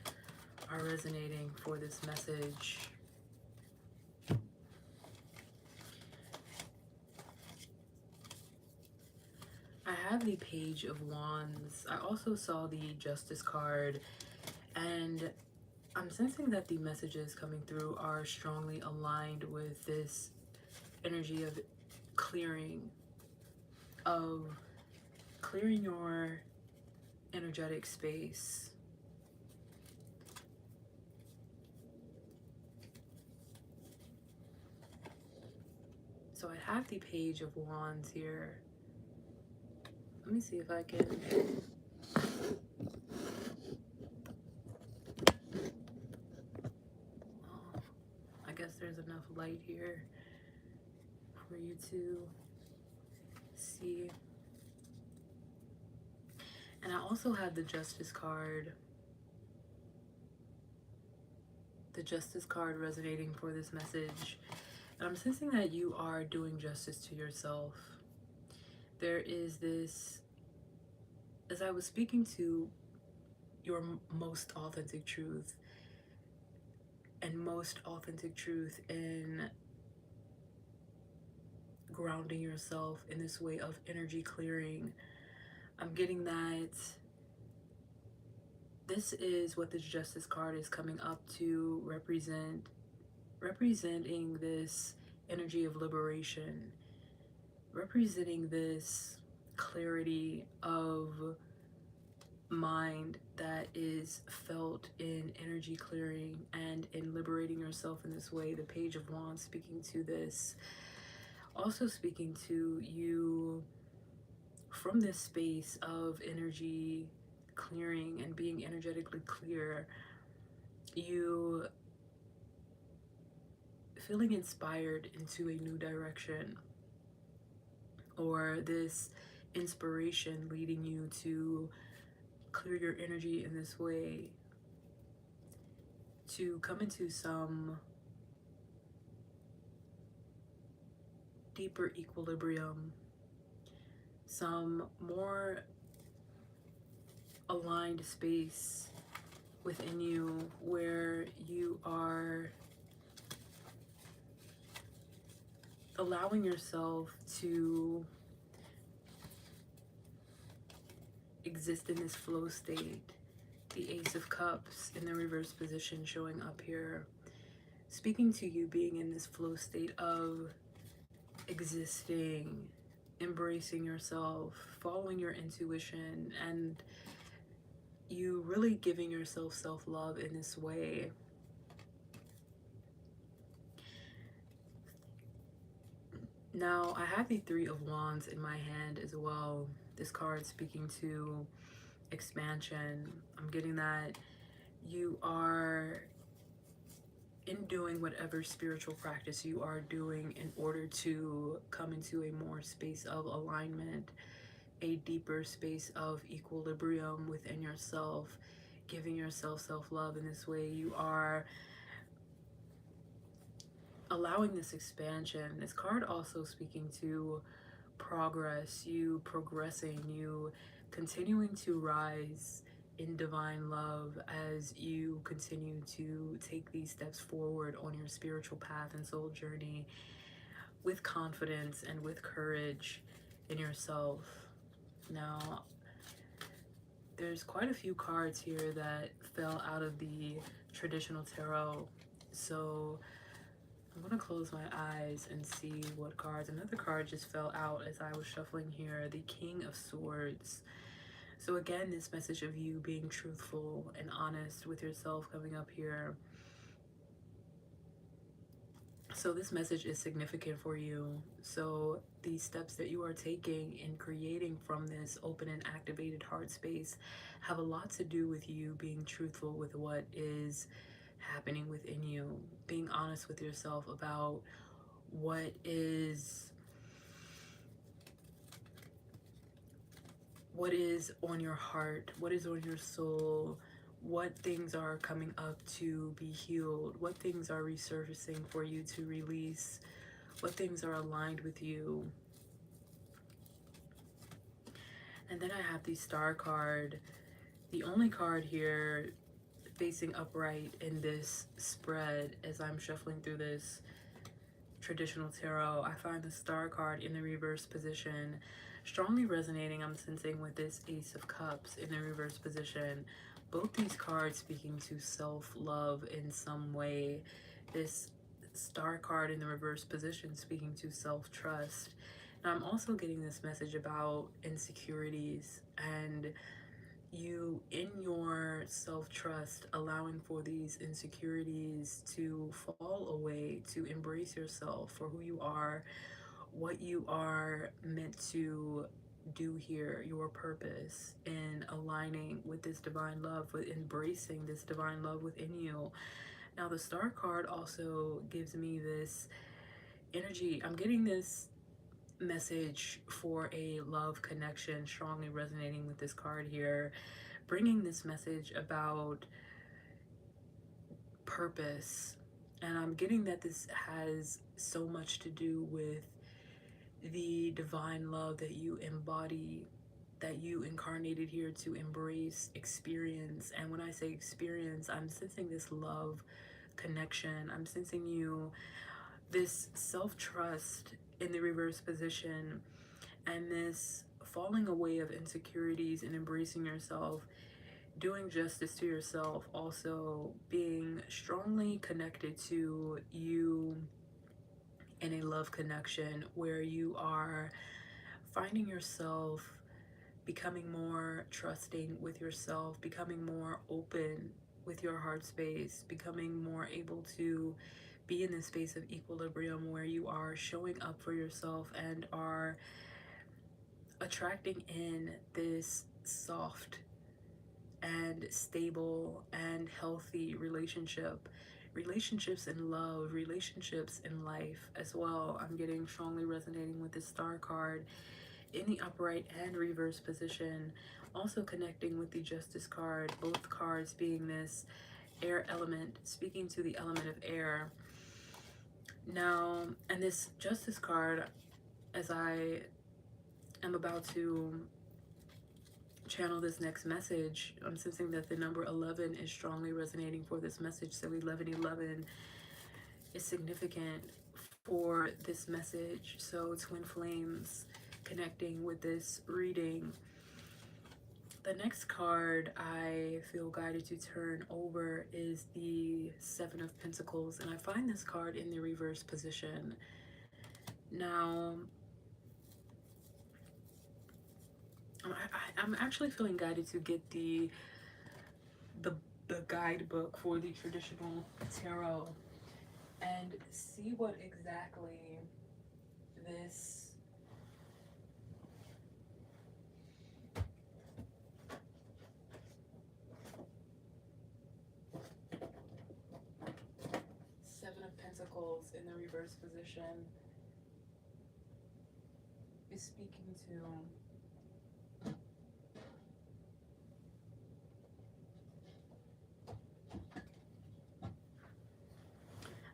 are resonating for this message. I have the Page of Wands. I also saw the Justice card, and I'm sensing that the messages coming through are strongly aligned with this energy of clearing your energetic space. So I have the Page of Wands here. Let me see if I can. Oh, I guess there's enough light here for you to see. And I also have the Justice card. The Justice card resonating for this message. And I'm sensing that you are doing justice to yourself. There is this, as I was speaking to your most authentic truth, and most authentic truth in grounding yourself in this way of energy clearing, I'm getting that this is what the Justice card is coming up to represent, representing this energy of liberation, representing this clarity of mind that is felt in energy clearing and in liberating yourself in this way. The Page of Wands speaking to this, also speaking to you from this space of energy clearing and being energetically clear, you feeling inspired into a new direction, or this inspiration leading you to clear your energy in this way, to come into some deeper equilibrium, some more aligned space within you where you are allowing yourself to exist in this flow state, the Ace of Cups in the reverse position showing up here, speaking to you being in this flow state of existing, embracing yourself, following your intuition, and you really giving yourself self-love in this way. Now, I have the Three of Wands in my hand as well. This card speaking to expansion. I'm getting that you are in doing whatever spiritual practice you are doing in order to come into a more space of alignment, a deeper space of equilibrium within yourself, giving yourself self-love. In this way, you are allowing this expansion. This card also speaking to progress, you progressing, you continuing to rise in divine love as you continue to take these steps forward on your spiritual path and soul journey with confidence and with courage in yourself. Now, there's quite a few cards here that fell out of the traditional tarot, so I'm gonna close my eyes and see what cards. Another card just fell out as I was shuffling here, the King of Swords. So again, this message of you being truthful and honest with yourself coming up here. So this message is significant for you. So the steps that you are taking in creating from this open and activated heart space have a lot to do with you being truthful with what is happening within you, being honest with yourself about what is on your heart, what is on your soul, what things are coming up to be healed, what things are resurfacing for you to release, what things are aligned with you. And then I have the Star card, the only card here facing upright in this spread. As I'm shuffling through this traditional tarot, I find the Star card in the reverse position strongly resonating. I'm sensing with this Ace of Cups in the reverse position, both these cards speaking to self-love in some way. This Star card in the reverse position speaking to self-trust. Now I'm also getting this message about insecurities and you in your self-trust allowing for these insecurities to fall away, to embrace yourself for who you are, what you are meant to do here, your purpose in aligning with this divine love, with embracing this divine love within you. Now the Star card also gives me this energy. I'm getting this message for a love connection, strongly resonating with this card here, bringing this message about purpose. And I'm getting that this has so much to do with the divine love that you embody, that you incarnated here to embrace, experience. And when I say experience, I'm sensing this love connection. I'm sensing you, this self-trust in the reverse position, and this falling away of insecurities and embracing yourself, doing justice to yourself, also being strongly connected to you in a love connection where you are finding yourself becoming more trusting with yourself, becoming more open with your heart space, becoming more able to be in this space of equilibrium where you are showing up for yourself and are attracting in this soft and stable and healthy relationships in love, relationships in life as well. I'm getting strongly resonating with this Star card in the upright and reverse position, also connecting with the Justice card, both cards being this air element, speaking to the element of air. Now, and this Justice card, as I am about to channel this next message, I'm sensing that the number 11 is strongly resonating for this message. So 1111 is significant for this message. So twin flames connecting with this reading. The next card I feel guided to turn over is the Seven of Pentacles, and I find this card in the reverse position. Now, I'm actually feeling guided to get the guidebook for the traditional tarot and see what exactly this Seven of Pentacles in the reverse position is speaking to.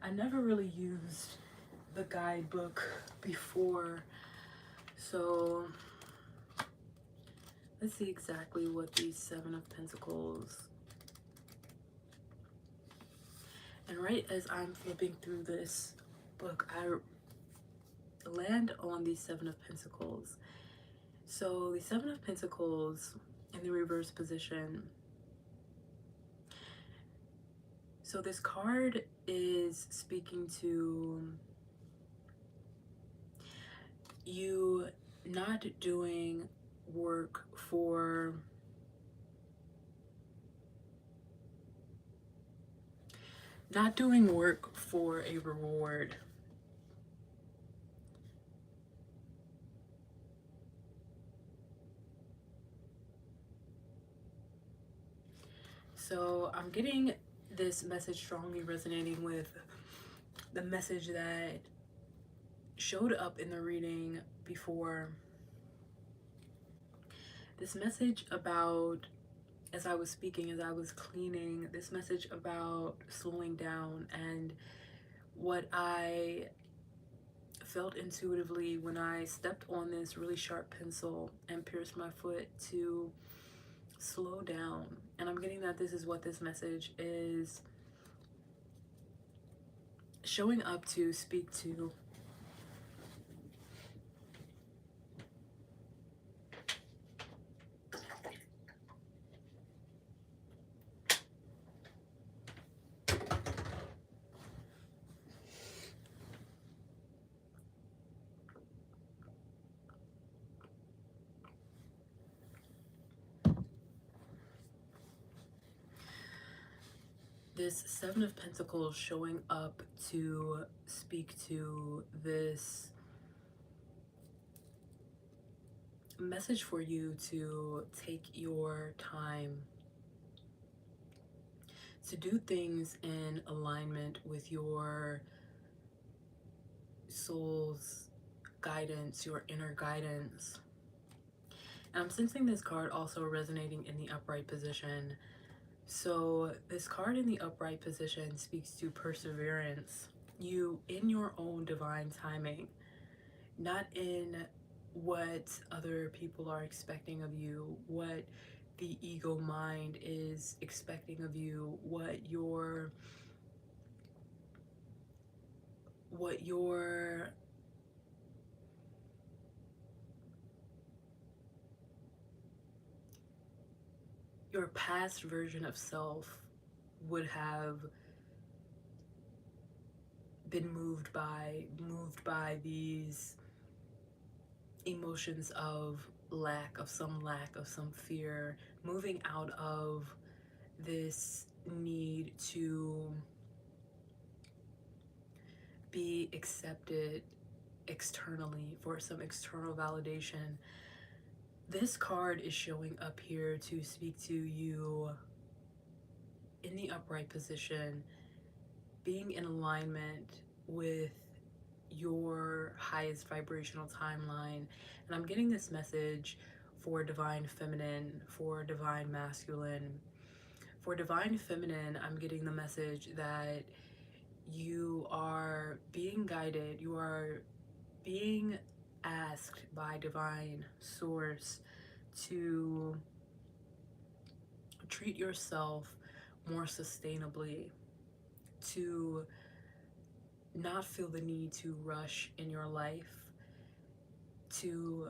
I never really used the guidebook before, so let's see exactly what these Seven of Pentacles. And right as I'm flipping through this book, I land on the Seven of Pentacles. So the Seven of Pentacles in the reverse position. So this card is speaking to you not doing work for a reward. So I'm getting this message strongly resonating with the message that showed up in the reading before. This message about, as I was speaking, as I was cleaning, this message about slowing down, and what I felt intuitively when I stepped on this really sharp pencil and pierced my foot to slow down. And I'm getting that this is what this message is showing up to speak to. This Seven of Pentacles showing up to speak to this message for you to take your time, to do things in alignment with your soul's guidance, your inner guidance. And I'm sensing this card also resonating in the upright position. So this card in the upright position speaks to perseverance. You in your own divine timing, not in what other people are expecting of you, what the ego mind is expecting of you, what your past version of self would have been moved by these emotions of lack, of some fear, moving out of this need to be accepted externally for some external validation. This card is showing up here to speak to you in the upright position, being in alignment with your highest vibrational timeline. And I'm getting this message for divine feminine, for divine masculine. For divine feminine, I'm getting the message that you are being guided, you are being asked by divine source to treat yourself more sustainably, to not feel the need to rush in your life, to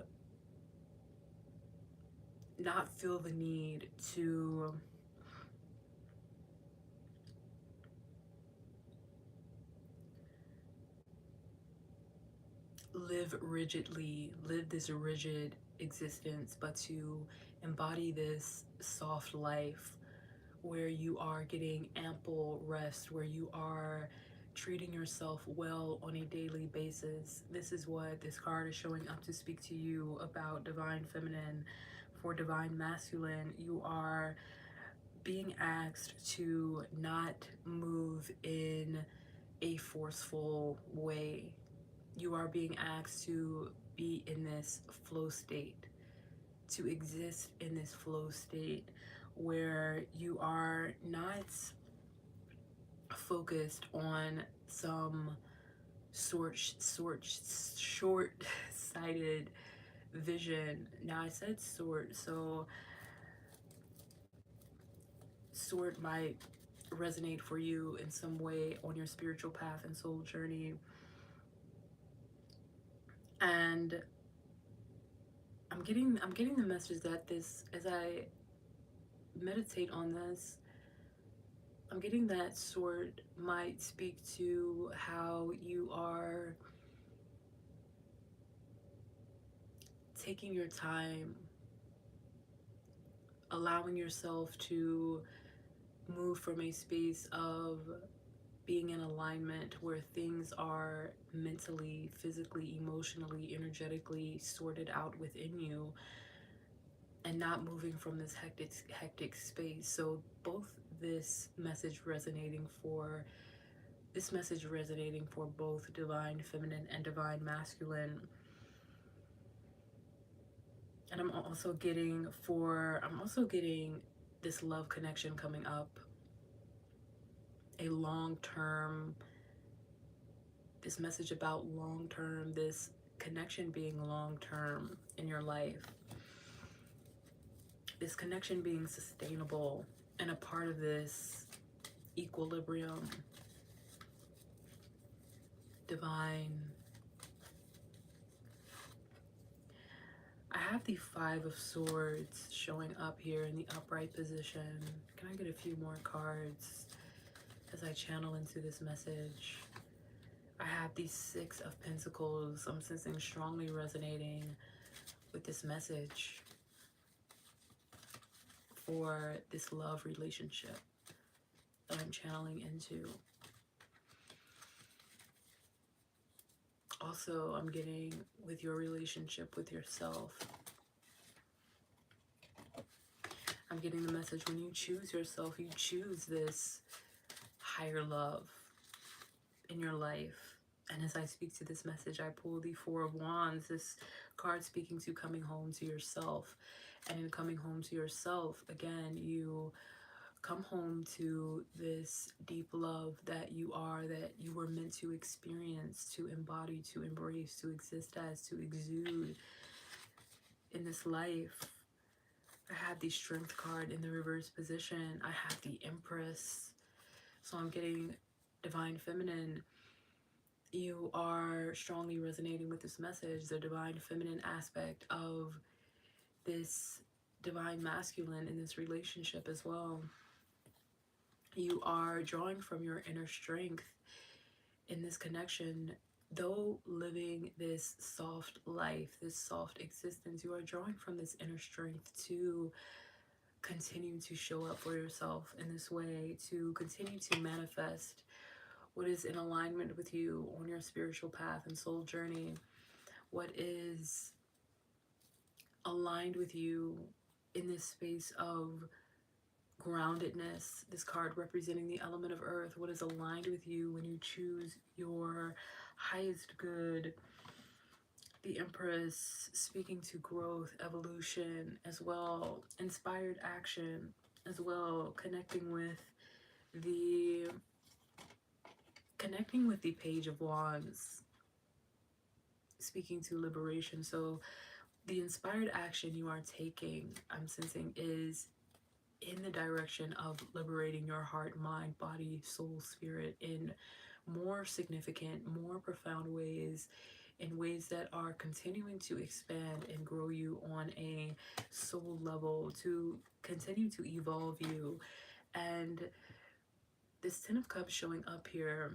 not feel the need to live this rigid existence, but to embody this soft life where you are getting ample rest, where you are treating yourself well on a daily basis. This is what this card is showing up to speak to you about divine feminine. For divine masculine, you are being asked to not move in a forceful way. You are being asked to be in this flow state, to exist in this flow state where you are not focused on some short-sighted vision. Now I said sort, so sort might resonate for you in some way on your spiritual path and soul journey. And I'm getting the message that this, as I meditate on this, I'm getting that sword might speak to how you are taking your time, allowing yourself to move from a space of being in alignment where things are mentally, physically, emotionally, energetically sorted out within you, and not moving from this hectic space. So both this message resonating for both divine feminine and divine masculine. And I'm also getting this love connection coming up, a long-term, this message about long-term, this connection being long-term in your life, this connection being sustainable and a part of this equilibrium, divine. I have the Five of Swords showing up here in the upright position. Can I get a few more cards as I channel into this message? I have the Six of Pentacles. I'm sensing strongly resonating with this message for this love relationship that I'm channeling into. Also, I'm getting with your relationship with yourself. I'm getting the message when you choose yourself, you choose this higher love in your life. And as I speak to this message, I pull the Four of Wands, this card speaking to coming home to yourself. And in coming home to yourself, again, you come home to this deep love that you were meant to experience, to embody, to embrace, to exist as, to exude in this life. I have the Strength card in the reverse position. I have the Empress. So I'm getting divine feminine. You are strongly resonating with this message, the divine feminine aspect of this divine masculine in this relationship as well. You are drawing from your inner strength in this connection. Though living this soft life, this soft existence, you are drawing from this inner strength to continue to show up for yourself in this way, to continue to manifest what is in alignment with you on your spiritual path and soul journey, what is aligned with you in this space of groundedness. This card representing the element of earth, what is aligned with you when you choose your highest good. The Empress speaking to growth, evolution as well, inspired action as well, connecting with the Page of Wands, speaking to liberation. So the inspired action you are taking, I'm sensing, is in the direction of liberating your heart, mind, body, soul, spirit in more significant, more profound ways. in ways that are continuing to expand and grow you on a soul level, to continue to evolve you. And this Ten of Cups showing up here,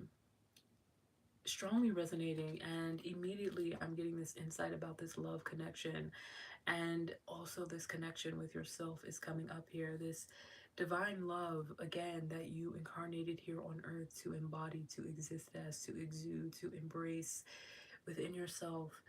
strongly resonating, and immediately I'm getting this insight about this love connection, and also this connection with yourself is coming up here. This divine love, again, that you incarnated here on earth to embody, to exist as, to exude, to embrace within yourself,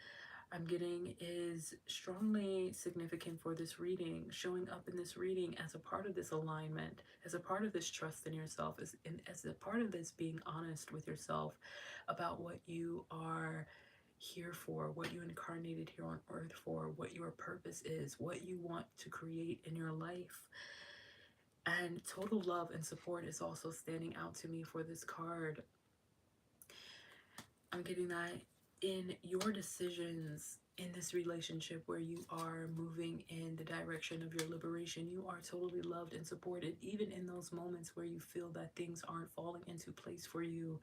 I'm getting is strongly significant for this reading, showing up in this reading as a part of this alignment, as a part of this trust in yourself, as a part of this being honest with yourself about what you are here for, what you incarnated here on earth for, what your purpose is, what you want to create in your life. And total love and support is also standing out to me for this card. I'm getting that in your decisions in this relationship where you are moving in the direction of your liberation, you are totally loved and supported. Even in those moments where you feel that things aren't falling into place for you,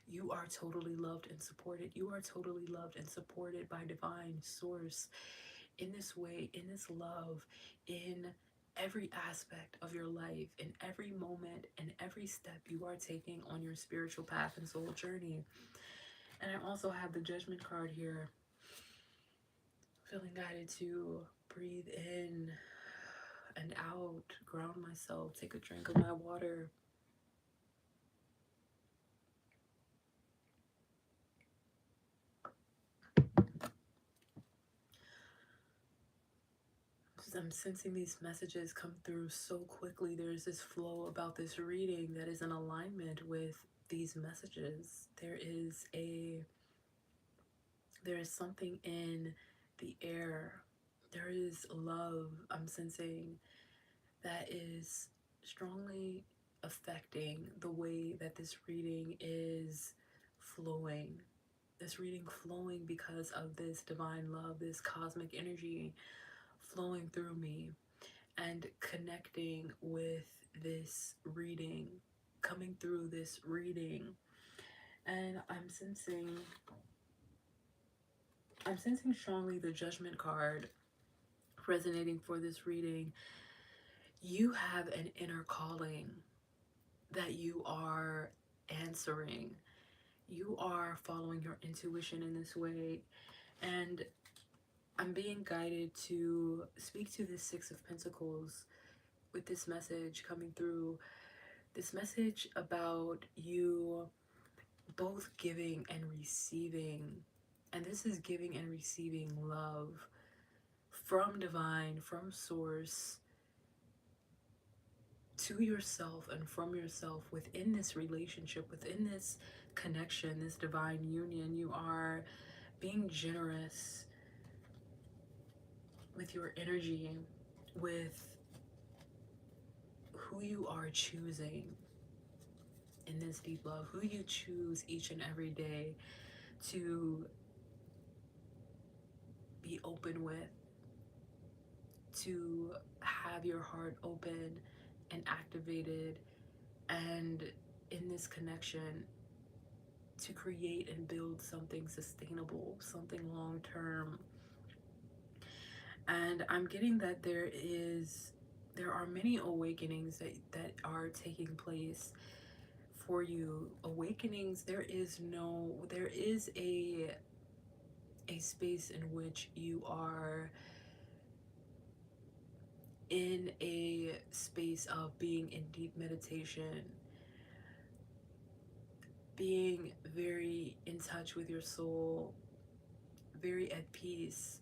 you are totally loved and supported. You are totally loved and supported by divine source in this way, in this love, in every aspect of your life, in every moment and every step you are taking on your spiritual path and soul journey. And I also have the Judgment card here. Feeling guided to breathe in and out, ground myself, take a drink of my water. I'm sensing these messages come through so quickly. There's this flow about this reading that is in alignment with these messages. There is something in the air. There is love I'm sensing that is strongly affecting the way that this reading is flowing. This reading flowing because of this divine love, this cosmic energy flowing through me and connecting with this reading, coming through this reading. And I'm sensing strongly the Judgment card resonating for this reading. You have an inner calling that you are answering. You are following your intuition in this way. And I'm being guided to speak to this Six of Pentacles with this message coming through. This message about you both giving and receiving. And this is giving and receiving love from divine, from source, to yourself and from yourself within this relationship, within this connection, this divine union. You are being generous with your energy, with who you are choosing in this deep love, who you choose each and every day to be open with, to have your heart open and activated, and in this connection to create and build something sustainable, something long-term. And I'm getting that there are many awakenings that are taking place for you. Awakenings, there is a space in which you are in a space of being in deep meditation, being very in touch with your soul, very at peace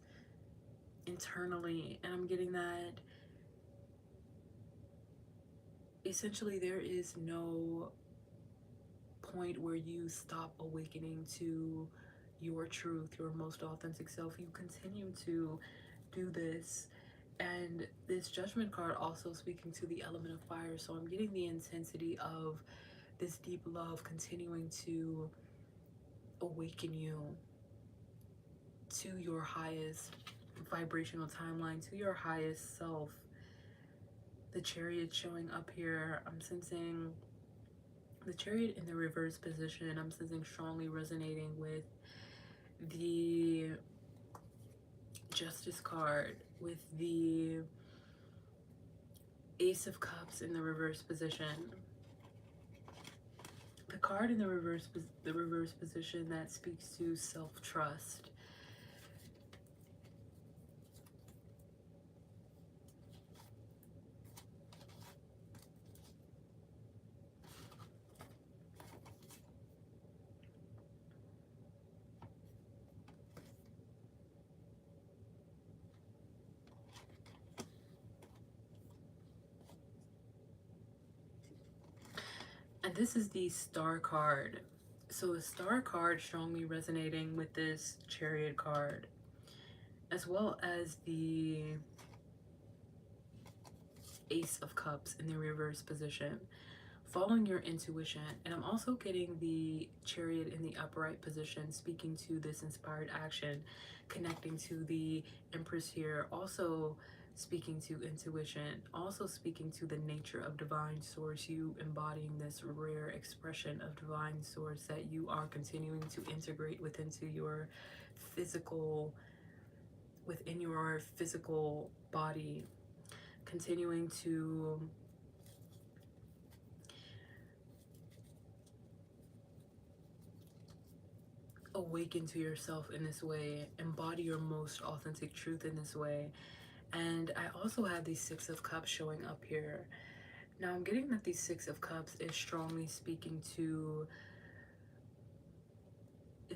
internally. And I'm getting that essentially there is no point where you stop awakening to your truth, your most authentic self. You continue to do this. And this Judgment card also speaking to the element of fire. So I'm getting the intensity of this deep love continuing to awaken you to your highest vibrational timeline, to your highest self. The Chariot showing up here. I'm sensing the Chariot in the reverse position. I'm sensing strongly resonating with the Justice card with the Ace of Cups in the reverse position. The card in the reverse position that speaks to self-trust. And this is the Star card. So the Star card strongly resonating with this Chariot card, as well as the Ace of Cups in the reverse position. Following your intuition. And I'm also getting the Chariot in the upright position, speaking to this inspired action, connecting to the Empress here, also speaking to intuition, also speaking to the nature of divine source, you embodying this rare expression of divine source that you are continuing to integrate within your physical body, continuing to awaken to yourself in this way, embody your most authentic truth in this way. And I also have the Six of Cups showing up here. Now I'm getting that the Six of Cups is strongly speaking to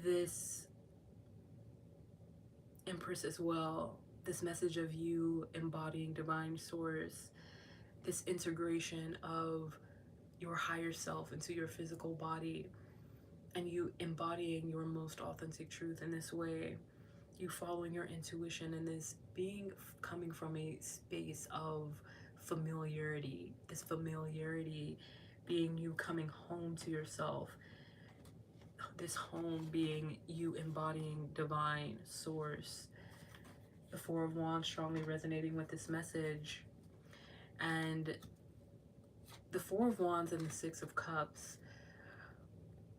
this Empress as well, this message of you embodying divine source, this integration of your higher self into your physical body, and you embodying your most authentic truth in this way, you following your intuition, and this being coming from a space of familiarity, this familiarity being you coming home to yourself, this home being you embodying divine source. The Four of Wands strongly resonating with this message, and the Four of Wands and the Six of Cups.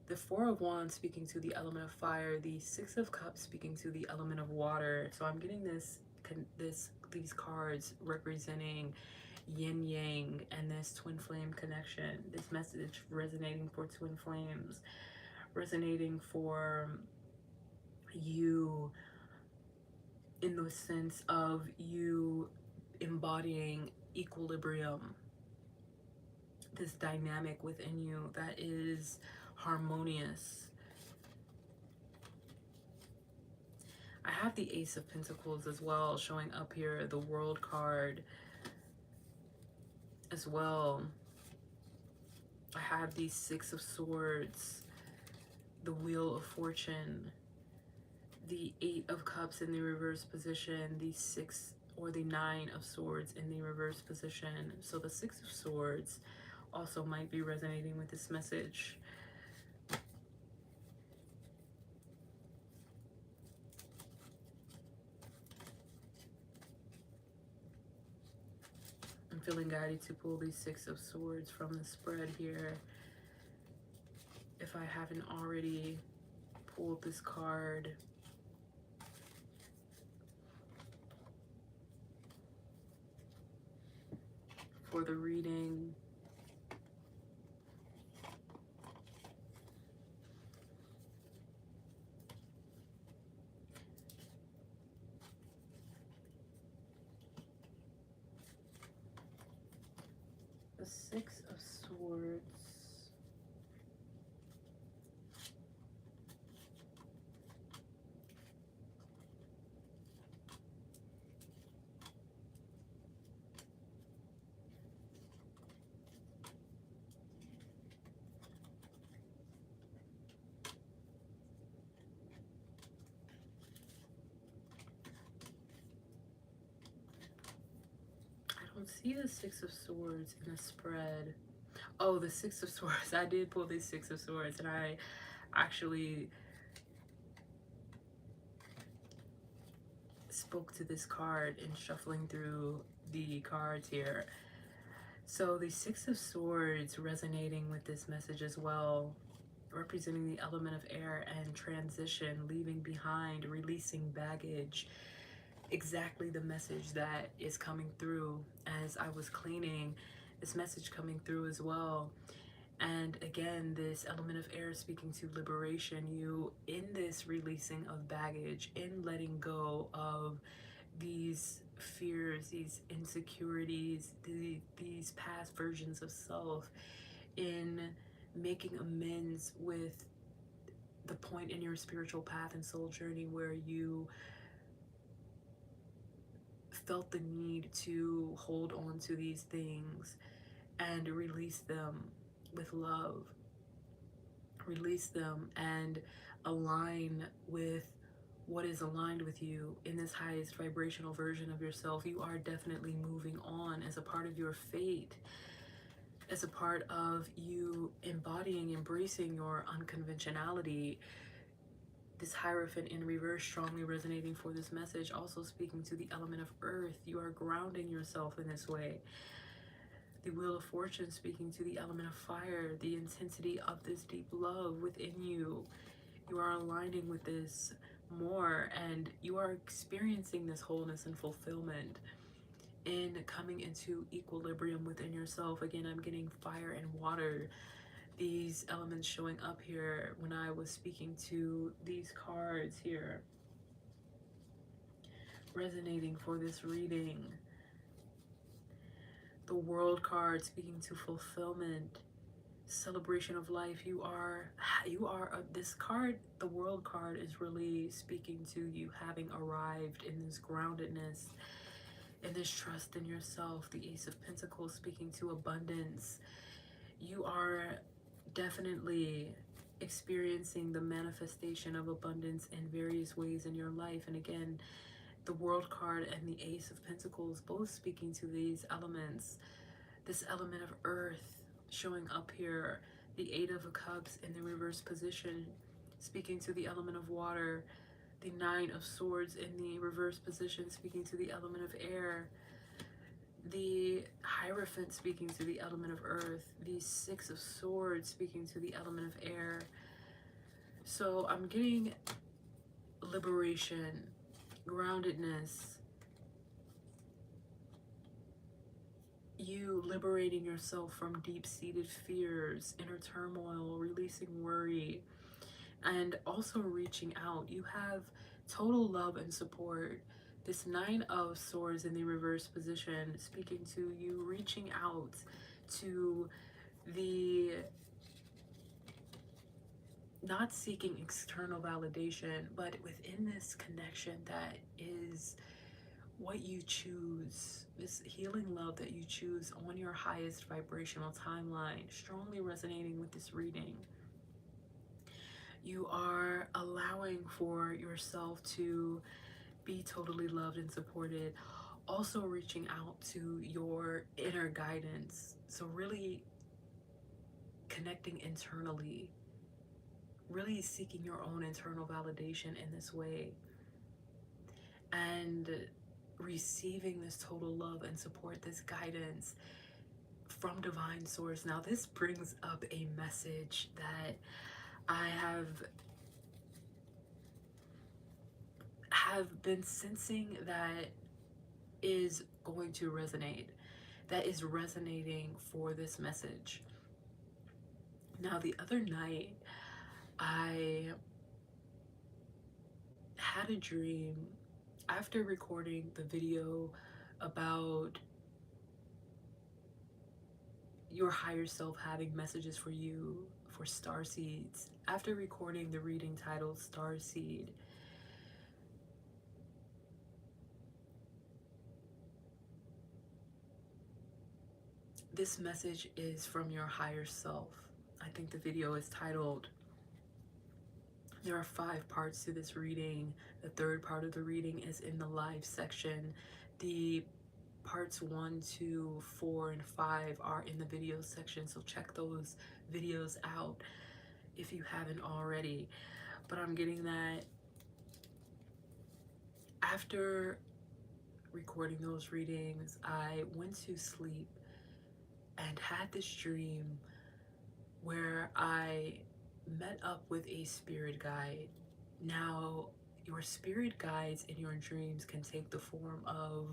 The Four of Wands speaking to the element of fire, the Six of Cups speaking to the element of water. So I'm getting these cards representing yin yang and this twin flame connection. This message resonating for twin flames, resonating for you in the sense of you embodying equilibrium, this dynamic within you that is harmonious. I have the Ace of Pentacles as well showing up here, the World card as well. I have the Six of Swords, the Wheel of Fortune, the Eight of Cups in the reverse position, the Six or the Nine of Swords in the reverse position. So the Six of Swords also might be resonating with this message. I'm feeling guided to pull these Six of Swords from the spread here. If I haven't already pulled this card, for the reading. The Six of Swords. I don't see the Six of Swords in the spread. Oh, the Six of Swords. I did pull the Six of Swords, and I actually spoke to this card in shuffling through the cards here. So the Six of Swords resonating with this message as well. representing the element of air and transition, leaving behind, releasing baggage. Exactly the message that is coming through as I was cleaning, this message coming through as well. And again, this element of air speaking to liberation, you in this releasing of baggage, in letting go of these fears, these insecurities, these past versions of self, in making amends with the point in your spiritual path and soul journey where you felt the need to hold on to these things and release them with love, release them and align with what is aligned with you in this highest vibrational version of yourself. You are definitely moving on as a part of your fate, as a part of you embodying, embracing your unconventionality. This Hierophant in reverse strongly resonating for this message, also speaking to the element of earth. You are grounding yourself in this way. The Wheel of Fortune speaking to the element of fire, the intensity of this deep love within you. You are aligning with this more, and you are experiencing this wholeness and fulfillment in coming into equilibrium within yourself. Again, I'm getting fire and water, these elements showing up here when I was speaking to these cards here, resonating for this reading. The World card speaking to fulfillment, celebration of life. You are this card, the World card, is really speaking to you having arrived in this groundedness, in this trust in yourself. The Ace of Pentacles speaking to abundance. You are definitely experiencing the manifestation of abundance in various ways in your life. And again, the World card and the Ace of Pentacles both speaking to these elements. This element of earth showing up here, the Eight of Cups in the reverse position speaking to the element of water, the Nine of Swords in the reverse position speaking to the element of air, the Hierophant speaking to the element of earth, the Six of Swords speaking to the element of air. So I'm getting liberation, groundedness, you liberating yourself from deep-seated fears, inner turmoil, releasing worry, and also reaching out. You have total love and support. This Nine of Swords in the reverse position speaking to you reaching out to the not seeking external validation, but within this connection that is what you choose, this healing love that you choose on your highest vibrational timeline, strongly resonating with this reading. You are allowing for yourself to be totally loved and supported, also reaching out to your inner guidance. So really connecting internally, really seeking your own internal validation in this way, and receiving this total love and support, this guidance from divine source. Now this brings up a message that I have been sensing that is going to resonate, that is resonating for this message. Now the other night I had a dream after recording the video about your higher self having messages for you, for starseeds. After recording the reading titled Starseed, this message is from your higher self. I think the video is titled, there are 5 parts to this reading. The third part of the reading is in the live section. The parts 1, 2, 4, and 5 are in the video section, so check those videos out if you haven't already. But I'm getting that after recording those readings, I went to sleep and had this dream where I met up with a spirit guide. Now, your spirit guides in your dreams can take the form of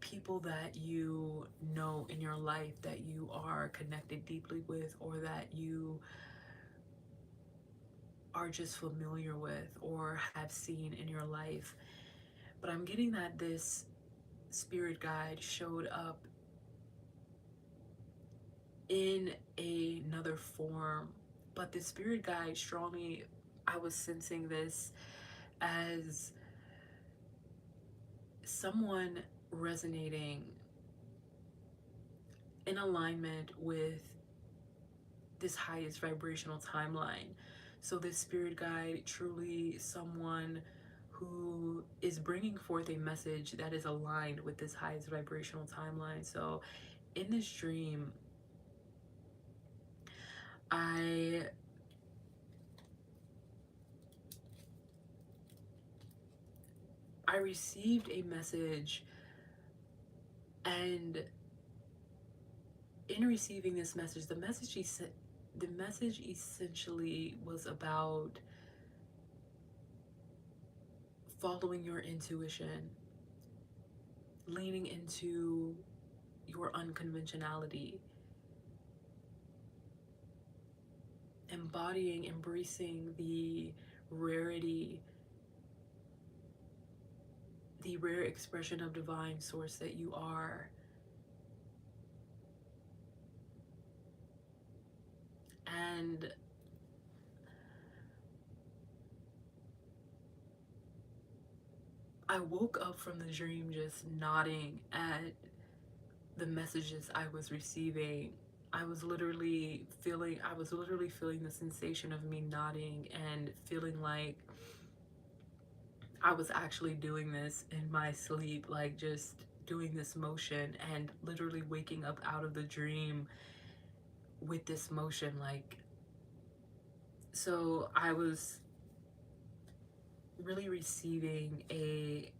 people that you know in your life that you are connected deeply with, or that you are just familiar with or have seen in your life. But I'm getting that this spirit guide showed up in another form. But the spirit guide strongly, I was sensing this as someone resonating in alignment with this highest vibrational timeline. So this spirit guide truly someone who is bringing forth a message that is aligned with this highest vibrational timeline. So in this dream, I received a message, and in receiving this message, the message essentially was about following your intuition, leaning into your unconventionality, embodying, embracing the rarity, the rare expression of divine source that you are. And I woke up from the dream just nodding at the messages I was receiving. I was literally feeling the sensation of me nodding and feeling like I was actually doing this in my sleep, like just doing this motion and literally waking up out of the dream with this motion. Like, so I was really receiving a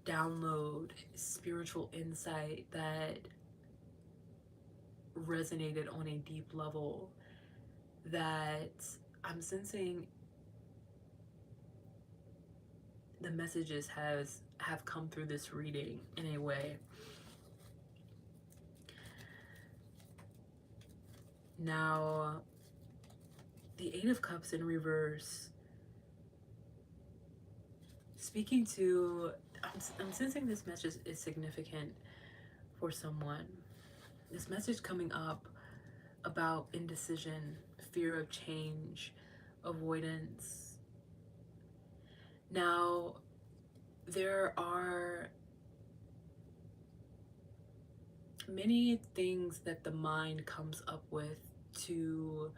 download, spiritual insight that resonated on a deep level, that I'm sensing the messages have come through this reading in a way. Now, the Eight of Cups in reverse, speaking to, I'm sensing this message is significant for someone. This message coming up about indecision, fear of change, avoidance. Now, there are many things that the mind comes up with to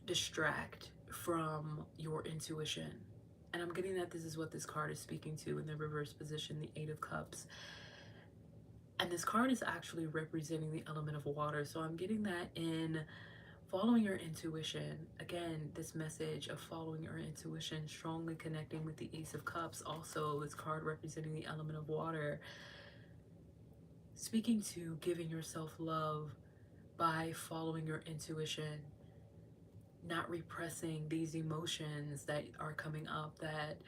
distract from your intuition. And I'm getting that this is what this card is speaking to in the reverse position, the Eight of Cups. And this card is actually representing the element of water. So I'm getting that in following your intuition. Again, this message of following your intuition, strongly connecting with the Ace of Cups. Also, this card representing the element of water. Speaking to giving yourself love by following your intuition, not repressing these emotions that are coming up that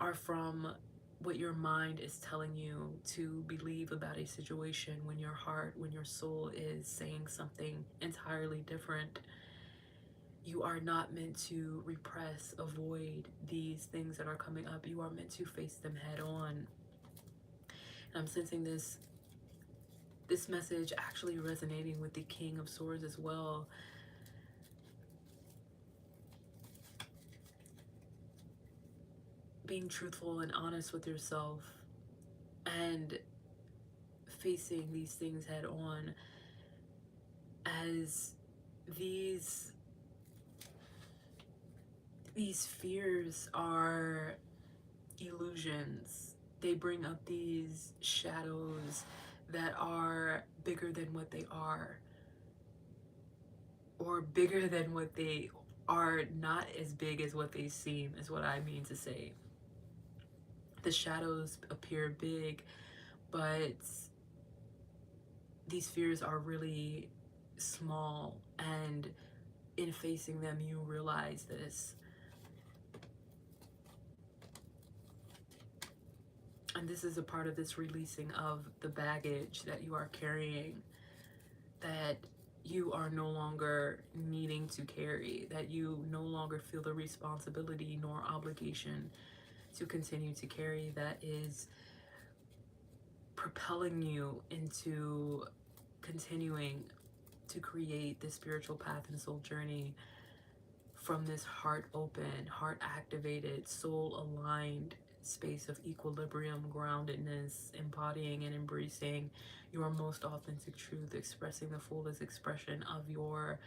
are from what your mind is telling you to believe about a situation, when your heart, when your soul is saying something entirely different. You are not meant to repress, avoid these things that are coming up. You are meant to face them head on. And I'm sensing this message actually resonating with the King of Swords as well. Being truthful and honest with yourself and facing these things head on, as these fears are illusions. They bring up these shadows that are bigger than what they are, or bigger than what they are, not as big as what they seem, is what I mean to say. The shadows appear big, but these fears are really small, and in facing them you realize this. And this is a part of this releasing of the baggage that you are carrying, that you are no longer needing to carry, that you no longer feel the responsibility nor obligation to continue to carry, that is propelling you into continuing to create this spiritual path and soul journey from this heart open, heart activated, soul aligned space of equilibrium, groundedness, embodying and embracing your most authentic truth, expressing the fullest expression of your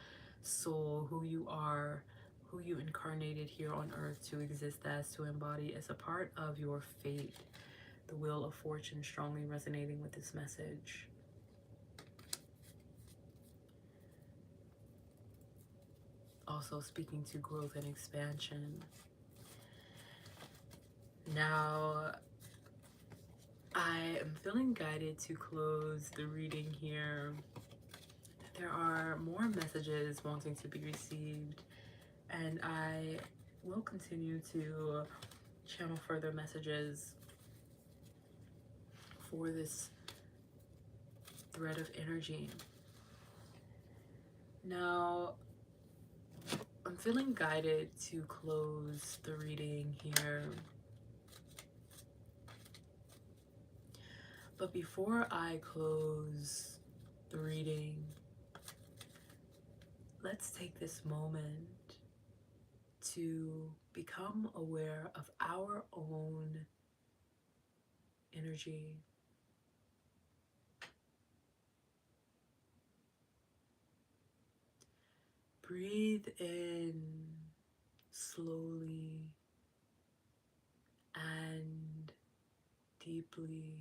soul, who you are, who you incarnated here on earth to exist as, to embody as a part of your fate. The Wheel of Fortune strongly resonating with this message. Also speaking to growth and expansion. Now, I am feeling guided to close the reading here. There are more messages wanting to be received, and I will continue to channel further messages for this thread of energy. Now, I'm feeling guided to close the reading here. But before I close the reading, let's take this moment to become aware of our own energy. Breathe in slowly and deeply.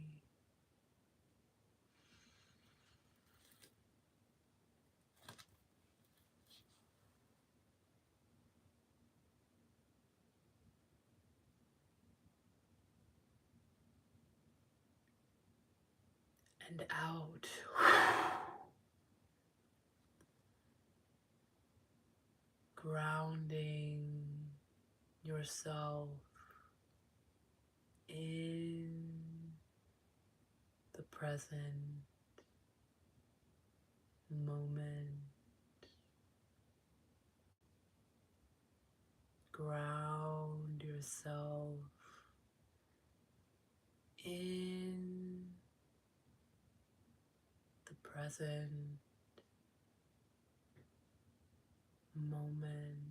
And out. Grounding yourself in the present moment. Ground yourself in the present moment.